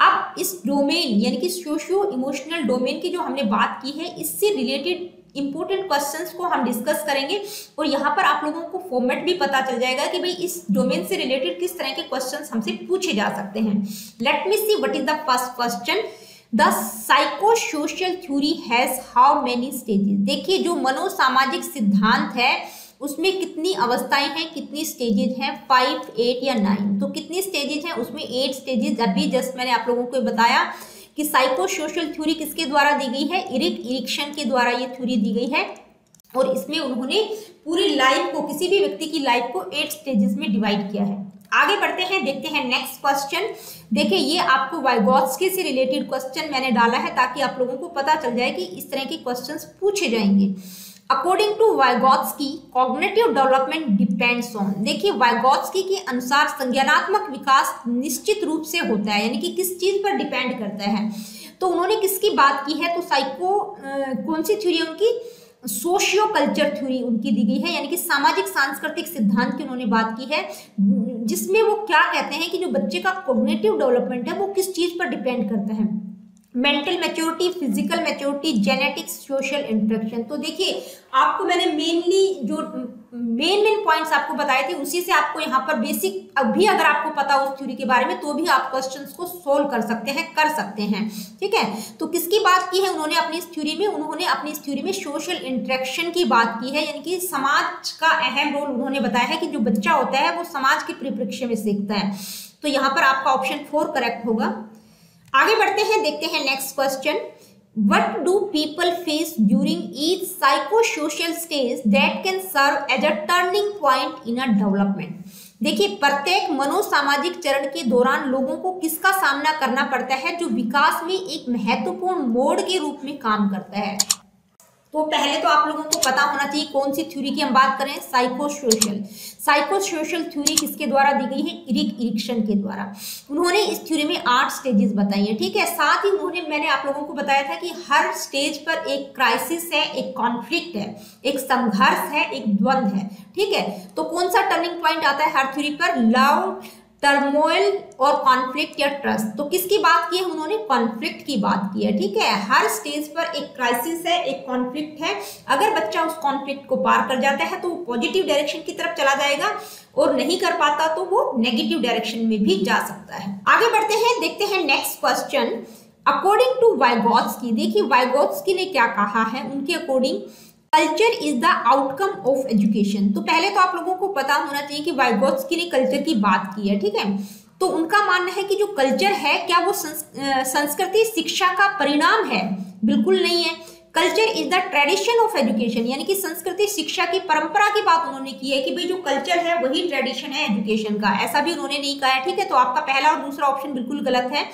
अब इस डोमेन यानी कि सोशियो इमोशनल डोमेन की जो हमने बात की है, इससे रिलेटेड इंपोर्टेंट क्वेश्चंस को हम डिस्कस करेंगे, और यहाँ पर आप लोगों को फॉर्मेट भी पता चल जाएगा कि भाई इस डोमेन से रिलेटेड किस तरह के क्वेश्चंस हमसे पूछे जा सकते हैं। Let me see what is the first question. The psycho social theory has how many stages. देखिए, जो मनोसामाजिक सिद्धांत है उसमें कितनी अवस्थाएं हैं, कितनी स्टेजेस हैं, 5, 8 या 9। तो कितनी स्टेजेस हैं उसमें? 8 स्टेजेस। अभी जस्ट मैंने आप लोगों को बताया कि साइको सोशल थ्योरी किसके द्वारा दी गई है? इरिक इरिक्सन के द्वारा ये थ्योरी दी गई है, और इसमें उन्होंने पूरी लाइफ को, किसी भी व्यक्ति की लाइफ को 8 स्टेजेस में डिवाइड किया है। आगे बढ़ते हैं, देखते हैं नेक्स्ट क्वेश्चन। देखिए, ये आपको वाइगोत्स्की से रिलेटेड क्वेश्चन मैंने डाला है ताकि आप लोगों को पता चल जाए कि इस तरह के क्वेश्चंस पूछे जाएंगे। According to Vygotsky cognitive development depends on, देखिए वाइगोत्स्की के अनुसार संज्ञानात्मक विकास निश्चित रूप से होता है, यानी कि किस चीज पर डिपेंड करता है। तो उन्होंने किसकी बात की है, तो कौन सी थ्योरी उनकी, सोशियो कल्चर थ्योरी उनकी दी गई है, यानी कि सामाजिक सांस्कृतिक सिद्धांत की उन्होंने बात की है, जिसमें वो क्या कहते हैं कि जो बच्चे का कॉग्निटिव डेवलपमेंट है वो किस चीज पर डिपेंड करता है, mental maturity, physical maturity, genetics, social interaction. तो देखिए आपको मैंने मेनली जो मेन पॉइंट्स आपको बताए थे उसी से आपको यहाँ पर बेसिक, अभी अगर आपको पता उस थ्योरी के बारे में तो भी आप क्वेश्चंस को सोल्व कर सकते हैं, ठीक है। तो किसकी बात की है उन्होंने अपनी इस थ्योरी में सोशल इंटरेक्शन की बात की है, यानी कि समाज का अहम रोल उन्होंने बताया है कि जो बच्चा होता है वो समाज के परिप्रेक्ष्य में सीखता है। तो यहाँ पर आपका ऑप्शन 4 करेक्ट होगा। आगे बढ़ते हैं, देखते हैं next question. What do people face during each psychosocial stage that can serve as a turning point in a development? देखिए प्रत्येक मनोसामाजिक चरण के दौरान लोगों को किसका सामना करना पड़ता है जो विकास में एक महत्वपूर्ण मोड़ के रूप में काम करता है। तो पहले तो आप लोगों को पता होना चाहिए कौन सी थ्योरी की हम बात करें, साइकोसोशल थ्योरी किसके द्वारा दी गई है, इरिक इरिक्सन के द्वारा। उन्होंने इस थ्योरी में 8 स्टेजेस बताई है, ठीक है। साथ ही मैंने आप लोगों को बताया था कि हर स्टेज पर एक क्राइसिस है, एक कॉन्फ्लिक्ट है, एक संघर्ष है, एक द्वंद्व है, ठीक है। तो कौन सा टर्निंग पॉइंट आता है हर थ्योरी पर, लव, टर्मोइल और कॉन्फ्लिक्ट या ट्रस्ट। तो किसकी बात की है उन्होंने, कॉन्फ्लिक्ट की बात की है, ठीक है। हर स्टेज पर एक क्राइसिस है, एक कॉन्फ्लिक्ट है। अगर बच्चा उस कॉन्फ्लिक्ट को पार कर जाता है तो वो पॉजिटिव डायरेक्शन की तरफ चला जाएगा, और नहीं कर पाता तो वो नेगेटिव डायरेक्शन में भी जा सकता है। आगे बढ़ते हैं, देखते हैं next question. According to Vygotsky, देखिए वाइगोत्स्की ने क्या कहा है, उनके according culture is the outcome of education. तो पहले तो आप लोगों को पता होना चाहिए कि वाइगोत्स्की ने कल्चर की बात की है, ठीक है। तो उनका मानना है कि जो कल्चर है क्या वो संस्कृति शिक्षा का परिणाम है, बिल्कुल नहीं है। Culture is the tradition of education, यानी कि संस्कृति शिक्षा की परंपरा की बात उन्होंने की है कि भाई जो कल्चर है वही ट्रेडिशन है एजुकेशन का, ऐसा भी उन्होंने नहीं कहा है, ठीक है। तो आपका पहला और दूसरा ऑप्शन बिल्कुल गलत है।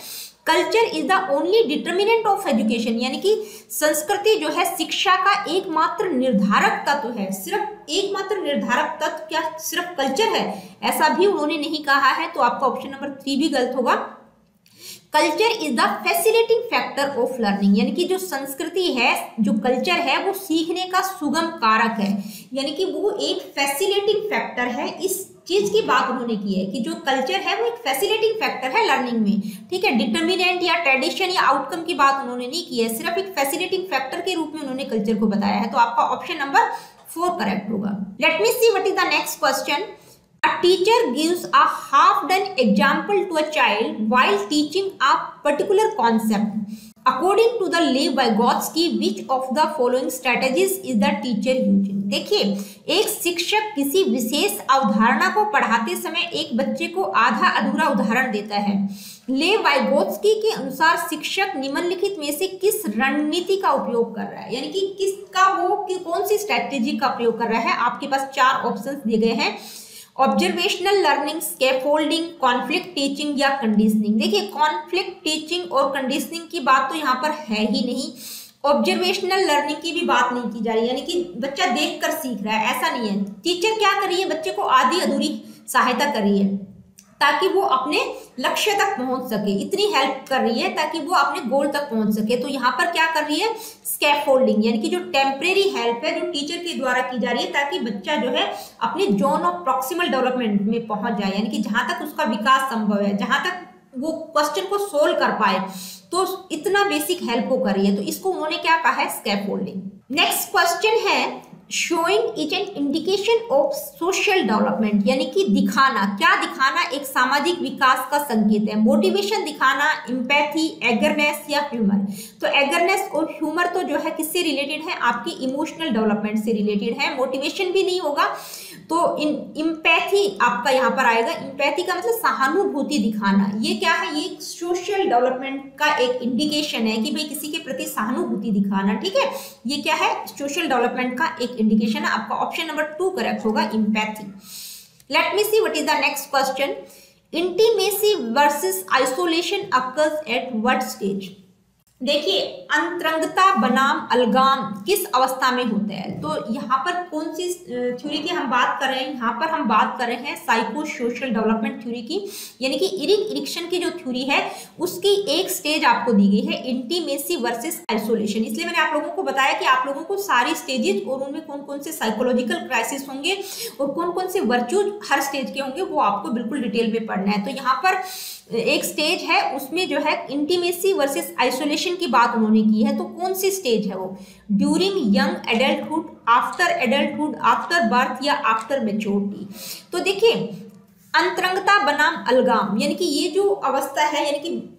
Culture is the only determinant of education, यानी कि संस्कृति जो है शिक्षा का एकमात्र निर्धारक तत्व है। सिर्फ एकमात्र निर्धारक तत्व क्या सिर्फ कल्चर है, ऐसा भी उन्होंने नहीं कहा है। तो आपका ऑप्शन नंबर 3 भी गलत होगा। Culture is the facilitating factor of learning, यानी कि जो संस्कृति है, जो कल्चर है वो सीखने का सुगम कारक है, यानी कि वो एक फैसिलिटेटिंग फैक्टर है। इस चीज की बात उन्होंने की है कि जो कल्चर है वो एक फैसिलिटेटिंग फैक्टर है लर्निंग में, ठीक है। डिटर्मिनेंट या ट्रेडिशन या आउटकम की बात उन्होंने नहीं की है, सिर्फ एक फैसिलिटेटिंग फैक्टर के रूप में उन्होंने कल्चर को बताया है। तो आपका ऑप्शन नंबर 4 करेक्ट होगा। Let me see what is the next question. A teacher gives a half-done example to a child while teaching a particular concept. According to the Lev Vygotsky, which of the following strategies is the teacher using? देखिए एक शिक्षक किसी विशेष अवधारणा को पढ़ाते समय एक बच्चे को आधा अधूरा उदाहरण देता है। लेव वाइगोत्स्की के अनुसार शिक्षक निम्नलिखित में से किस रणनीति का उपयोग कर रहा है, यानी कि किसका वो कौन सी स्ट्रैटेजी का प्रयोग कर रहा है। आपके पास 4 ऑप्शंस दिए गए हैं, observational learning, scaffolding, conflict teaching या कंडीशनिंग। देखिए कॉन्फ्लिक्ट टीचिंग और कंडीशनिंग की बात तो यहाँ पर है ही नहीं, ऑब्जर्वेशनल लर्निंग की भी बात नहीं की जा रही, यानी कि बच्चा देखकर सीख रहा है, ऐसा नहीं है। टीचर क्या कर रही है, बच्चे को आधी अधूरी सहायता कर रही है ताकि वो अपने लक्ष्य तक पहुंच सके, इतनी हेल्प कर रही है ताकि वो अपने गोल तक पहुंच सके। तो यहाँ पर क्या कर रही है, स्कैफोल्डिंग, यानी कि जो टेम्परेरी हेल्प है जो टीचर के द्वारा की जा रही है ताकि बच्चा जो है अपने जोन ऑफ प्रॉक्सिमल डेवलपमेंट में पहुंच जाए, यानी कि जहां तक उसका विकास संभव है, जहां तक वो क्वेश्चन को सोल्व कर पाए, तो इतना बेसिक हेल्प वो कर रही है। तो इसको उन्होंने क्या कहा है, स्कैफोल्डिंग। नेक्स्ट क्वेश्चन है, showing is an indication of social development, यानी कि दिखाना, क्या दिखाना एक सामाजिक विकास का संकेत है। मोटिवेशन दिखाना, एम्पैथी, एगरनेस या ह्यूमर। तो एगरनेस और ह्यूमर तो जो है किससे रिलेटेड है, आपकी इमोशनल डेवलपमेंट से रिलेटेड है। मोटिवेशन भी नहीं होगा तो एम्पैथी आपका यहाँ पर आएगा। एम्पैथी का मतलब सहानुभूति दिखाना, ये क्या है, ये सोशल डेवलपमेंट का एक इंडिकेशन है कि भाई किसी के प्रति सहानुभूति दिखाना, ठीक है। ये क्या है, सोशल डेवलपमेंट का एक इंडिकेशन है। आपका ऑप्शन नंबर 2 करेक्ट होगा, empathy. Let me see what is the next question. Intimacy versus isolation occurs at what stage. देखिए, अंतरंगता बनाम अलगाम किस अवस्था में होता है? तो यहाँ पर कौन सी थ्योरी की हम बात कर रहे हैं? यहाँ पर हम बात कर रहे हैं साइको सोशल डेवलपमेंट थ्योरी की, यानी कि इरिक इरिक्सन की जो थ्योरी है उसकी एक स्टेज आपको दी गई है, इंटीमेसी वर्सेस आइसोलेशन। इसलिए मैंने आप लोगों को बताया कि आप लोगों को सारी स्टेजेस और उनमें कौन कौन से साइकोलॉजिकल क्राइसिस होंगे और कौन कौन से वर्च्यूज हर स्टेज के होंगे वो आपको बिल्कुल डिटेल में पढ़ना है। तो यहाँ पर एक स्टेज है, उसमें जो है इंटीमेसी वर्सेस आइसोलेशन की बात उन्होंने की है। तो कौन सी स्टेज है वो? During young adulthood, after adulthood, after birth या आफ्टर मैच्योरिटी। तो देखिए, अंतरंगता बनाम अलगाम, यानी कि ये जो अवस्था है, यानी कि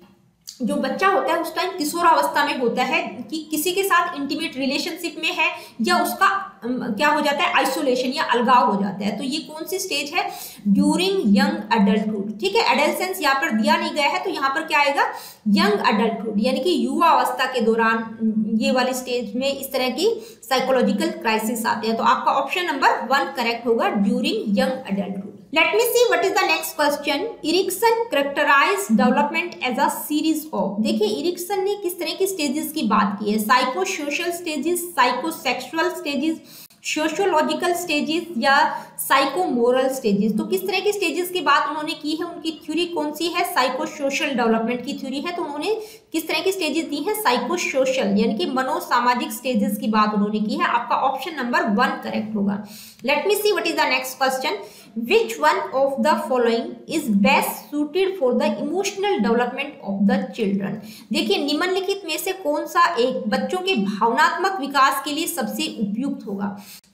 जो बच्चा होता है उस टाइम किशोरावस्था में होता है कि किसी के साथ इंटीमेट रिलेशनशिप में है या उसका क्या हो जाता है, आइसोलेशन या अलगाव हो जाता है। तो ये कौन सी स्टेज है? During young adulthood. ठीक है, एडल्सेंस यहाँ पर दिया नहीं गया है तो यहाँ पर क्या आएगा? यंग एडल्टहुड, यानी कि युवा अवस्था के दौरान ये वाली स्टेज में इस तरह की साइकोलॉजिकल क्राइसिस आते हैं। तो आपका ऑप्शन नंबर 1 करेक्ट होगा, during young adulthood. Let me see what is the next question. Erikson characterized development as a series of. देखिए, इरिक्सन ने किस तरह की स्टेजेस की बात की है? Psycho social stages, psycho sexual stages, sociological stages या साइको मोरल स्टेजेस। तो किस तरह की स्टेजेस की बात उन्होंने की है? उनकी थ्योरी कौन सी है? साइको सोशल डेवलपमेंट की थ्योरी है। तो उन्होंने किस तरह की स्टेजेस दी है? साइको सोशल, यानी कि मनोसामाजिक स्टेजेस की बात उन्होंने की है। आपका ऑप्शन नंबर 1 करेक्ट होगा। Let me see what is the next question. Which one of the following is best suited for the emotional development of the children? देखिए, निम्नलिखित में से कौन सा एक बच्चों के भावनात्मक विकास के लिए सबसे उपयुक्त होगा?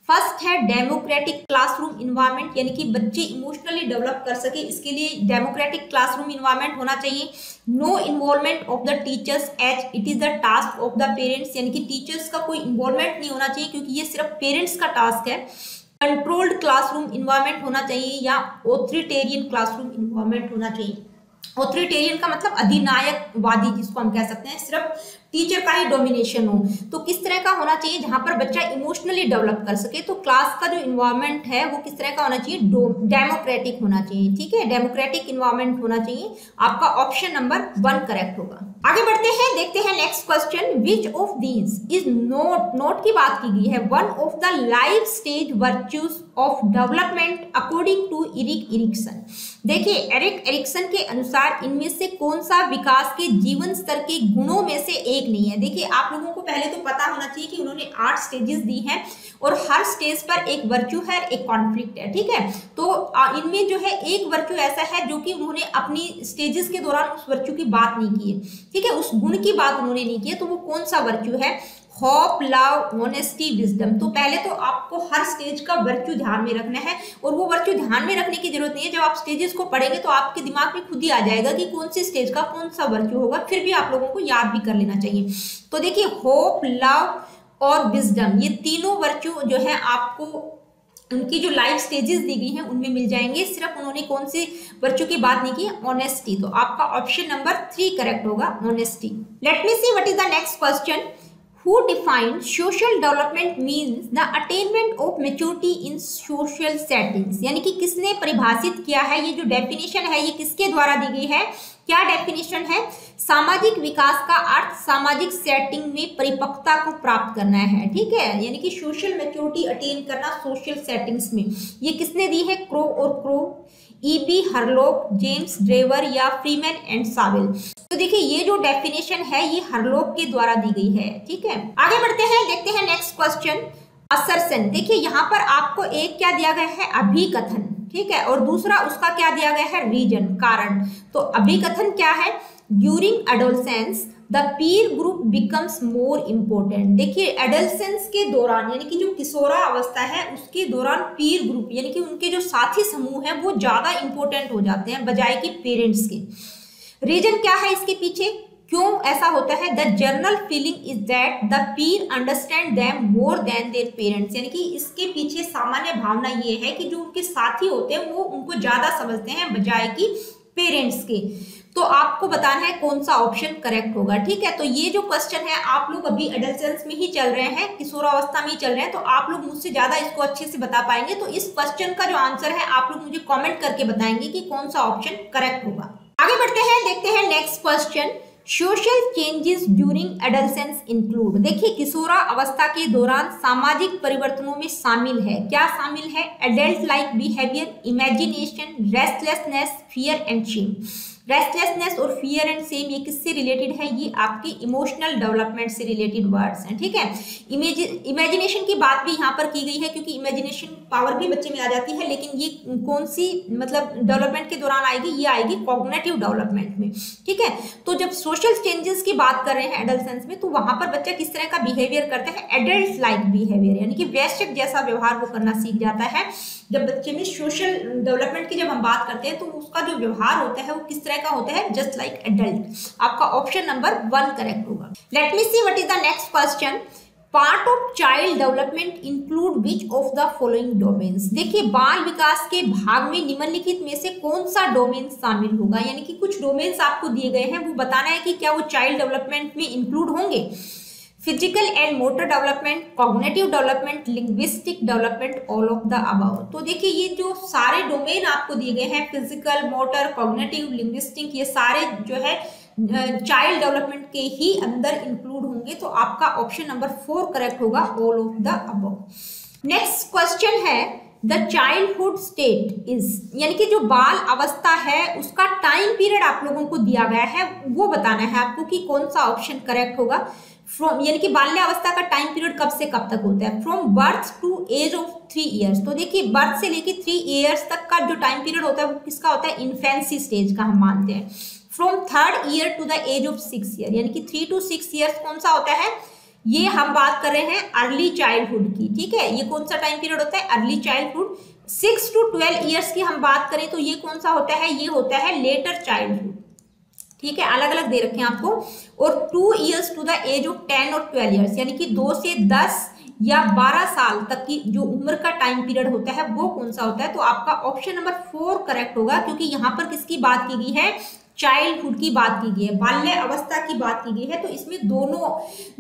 फर्स्ट है डेमोक्रेटिक क्लासरूम इन्वायरमेंट, यानी कि बच्चे इमोशनली डेवलप कर सके, इसके लिए डेमोक्रेटिक क्लासरूम इन्वायरमेंट होना चाहिए। No involvement of the teachers as it is the task of the parents, यानी कि टीचर्स का कोई इन्वॉल्वमेंट नहीं होना चाहिए क्योंकि ये सिर्फ पेरेंट्स का टास्क है। कंट्रोल्ड क्लासरूम इन्वायरमेंट होना चाहिए या ऑथोरिटेरियन क्लासरूम इन्वायरमेंट होना चाहिए। ऑथोरिटेरियन का मतलब अधिनायकवादी जिसको हम कह सकते हैं, सिर्फ टीचर का ही डोमिनेशन हो। तो किस तरह का होना चाहिए? जहां पर बच्चा इमोशनली डेवलप कर सके। तो क्लास का जो इन्वायरमेंट है वो किस तरह का होना चाहिए? डेमोक्रेटिक होना चाहिए। ठीक है, डेमोक्रेटिक इन्वायरमेंट होना चाहिए। आपका ऑप्शन नंबर 1 करेक्ट होगा। आगे बढ़ते हैं, देखते हैं next question. Which of these is not की बात की गई है. One of the life stage virtues of development according to Eric Erikson. देखिए, एरिक एरिक्सन के अनुसार इनमें से कौन सा विकास के जीवन स्तर के गुणों में से एक नहीं है? देखिए, आप लोगों को पहले तो पता होना चाहिए कि उन्होंने 8 स्टेजेस दी हैं और हर स्टेज पर एक वर्च्यू है, एक कॉन्फ्लिक्ट है। ठीक है, तो इनमें जो है एक वर्च्यू ऐसा है जो कि उन्होंने अपनी स्टेजेस के दौरान उस वर्च्यू की बात नहीं की है। ठीक है, उस गुण की बात उन्होंने नहीं की है। तो वो कौन सा वर्च्यू है? Hope, love, honesty, wisdom. तो पहले तो आपको हर स्टेज का वर्च्यू ध्यान में रखना है और वो वर्च्यू ध्यान में रखने की जरूरत नहीं है। जब आप स्टेजेस को पढ़ेंगे तो आपके दिमाग में खुद ही आ जाएगा कि कौन सी स्टेज का कौन सा वर्च्यू होगा। फिर भी आप लोगों को याद भी कर लेना चाहिए। तो देखिए, होप, लव और विजडम, ये तीनों वर्च्यू जो है आपको उनकी जो लाइफ स्टेजेस दी गई हैं उनमें मिल जाएंगे। सिर्फ उन्होंने कौन सी वर्च्यू की बात नहीं की? ऑनेस्टी। तो आपका ऑप्शन नंबर 3 करेक्ट होगा, honesty. Let me see what is the next question. Who defined social development means the attainment of maturity in social settings? यानी कि किसने परिभाषित किया है? ये जो डेफिनेशन है ये किसके द्वारा दी गई है? क्या डेफिनेशन है? सामाजिक विकास का अर्थ सामाजिक सेटिंग में परिपक्वता को प्राप्त करना है। ठीक है, यानी कि सोशल मैच्योरिटी अटेन करना सोशल सेटिंग्स में। ये किसने दी है? क्रो और crow, EB Hurlock, James Drever या फ्रीमैन एंड सावेल। तो देखिए, ये जो डेफिनेशन है ये हरलॉक के द्वारा दी गई है। ठीक है, आगे बढ़ते हैं, देखते हैं नेक्स्ट क्वेश्चन. असर्शन. देखिए, यहाँ पर आपको एक क्या दिया गया है? अभिकथन. ठीक है, और दूसरा उसका क्या दिया गया है? रीजन, कारण. तो अभिकथन क्या है? During adolescence the Pir group becomes more important. देखिए, एडोलसेंस के दौरान यानी कि जो किशोरा अवस्था है उसके दौरान पीर ग्रुप यानी कि उनके जो साथी समूह है वो ज्यादा इंपॉर्टेंट हो जाते हैं बजाय कि पेरेंट्स के. रीजन क्या है इसके पीछे? क्यों ऐसा होता है? The general feeling is that the peer understand them more than their parents. यानी कि इसके पीछे सामान्य भावना ये है कि जो उनके साथी होते हैं वो उनको ज्यादा समझते हैं बजाय कि पेरेंट्स के. तो आपको बताना है कौन सा ऑप्शन करेक्ट होगा. ठीक है, तो ये जो क्वेश्चन है आप लोग अभी एडोलसेंस में ही चल रहे हैं, किशोरावस्था में ही चल रहे हैं, तो आप लोग मुझसे ज्यादा इसको अच्छे से बता पाएंगे. तो इस क्वेश्चन का जो आंसर है आप लोग मुझे कमेंट करके बताएंगे कि कौन सा ऑप्शन करेक्ट होगा. आगे बढ़ते हैं, देखते हैं next question. Social changes during adolescence include, देखिए किशोरा अवस्था के दौरान सामाजिक परिवर्तनों में शामिल है, क्या शामिल है? Adult like behaviour, imagination, restlessness, fear and Shem. Restlessness और फियर एंड सेम ये किससे रिलेटेड है? ये आपके इमोशनल डेवलपमेंट से रिलेटेड वर्ड्स हैं, ठीक है। इमेजिनेशन की बात भी यहाँ पर की गई है क्योंकि इमेजिनेशन पावर भी बच्चे में आ जाती है, लेकिन ये कौन सी मतलब डेवलपमेंट के दौरान आएगी? ये आएगी कॉग्निटिव डेवलपमेंट में, ठीक है। तो जब सोशल चेंजेस की बात कर रहे हैं एडolescence में, तो वहां पर बच्चा किस तरह का बिहेवियर करता है? एडल्ट लाइक बिहेवियर, यानी कि वयस्क जैसा व्यवहार वो करना सीख जाता है। जब बच्चे में सोशल डेवलपमेंट की जब हम बात करते हैं तो उसका जो व्यवहार होता है वो किस तरह का होता है? Just like adult. आपका ऑप्शन नंबर 1 करेक्ट होगा। Let me see what is the next question. Part of child development include which of the following domains. देखिए बाल विकास के भाग में निम्नलिखित में से कौन सा डोमेन शामिल होगा, यानी कि कुछ डोमेन्स आपको दिए गए हैं, वो बताना है कि क्या वो चाइल्ड डेवलपमेंट में इंक्लूड होंगे। Physical and motor development, cognitive development, linguistic development, all of the above. तो देखिए ये जो सारे डोमेन आपको दिए गए हैं, फिजिकल, मोटर, कॉग्निटिव, लिंग्विस्टिक, ये सारे जो है चाइल्ड डेवलपमेंट के ही अंदर इंक्लूड होंगे। तो आपका ऑप्शन नंबर 4 करेक्ट होगा, all of the above. Next question है द चाइल्डहुड स्टेट इज, यानी कि जो बाल अवस्था है उसका टाइम पीरियड आप लोगों को दिया गया है, वो बताना है आपको कि कौन सा ऑप्शन करेक्ट होगा। फ्रॉम, यानी कि बाल्यावस्था का टाइम पीरियड कब से कब तक होता है? From birth to age of 3 years. तो देखिए बर्थ से लेके 3 ईयर्स तक का जो टाइम पीरियड होता है वो किसका होता है? इन्फेंसी स्टेज का हम मानते हैं। From 3rd year to the age of 6 year, यानी कि 3 to 6 ईयर्स कौन सा होता है? ये हम बात कर रहे हैं अर्ली चाइल्डहुड की, ठीक है। ये कौन सा टाइम पीरियड होता है? Early childhood. 6 to 12 ईयर्स की हम बात करें तो ये कौन सा होता है? ये होता है लेटर चाइल्डहुड, ठीक है। अलग अलग दे रखे हैं आपको। और 2 years to the age of 10 और 12 ईयर्स, यानी कि 2 से 10 या 12 साल तक की जो उम्र का टाइम पीरियड होता है वो कौन सा होता है? तो आपका ऑप्शन नंबर 4 करेक्ट होगा, क्योंकि यहाँ पर किसकी बात की गई है? चाइल्डहुड की बात की गई है, बाल्य अवस्था की बात की गई है। तो इसमें दोनों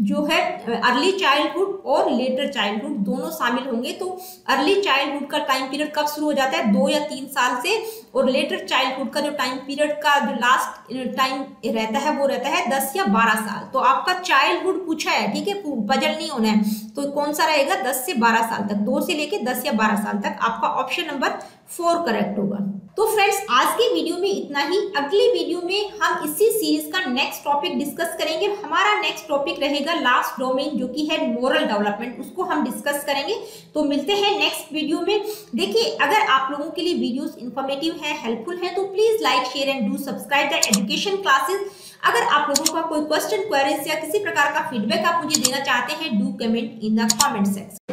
जो है अर्ली चाइल्डहुड और लेटर चाइल्डहुड दोनों शामिल होंगे। तो अर्ली चाइल्डहुड का टाइम पीरियड कब शुरू हो जाता है? 2 या 3 साल से, और लेटर चाइल्डहुड का जो टाइम पीरियड का जो लास्ट टाइम रहता है वो रहता है 10 या 12 साल। तो आपका चाइल्डहुड पूछा है, ठीक है, पजल नहीं होना है। तो कौन सा रहेगा? 10 से 12 साल तक, 2 से लेके 10 या 12 साल तक। आपका ऑप्शन नंबर 4 करेक्ट होगा। तो फ्रेंड्स आज के वीडियो में इतना ही। अगली वीडियो में हम इसी सीरीज का नेक्स्ट टॉपिक डिस्कस करेंगे। हमारा नेक्स्ट टॉपिक रहेगा लास्ट डोमेन, जो कि है मोरल डेवलपमेंट, उसको हम डिस्कस करेंगे। तो मिलते हैं नेक्स्ट वीडियो में। देखिए अगर आप लोगों के लिए वीडियोस इंफॉर्मेटिव है, हेल्पफुल है, तो please like, share and do subscribe the education classes. अगर आप लोगों का कोई क्वेश्चन, क्वेरीज या किसी प्रकार का फीडबैक आप मुझे देना चाहते हैं, do comment in the comment section.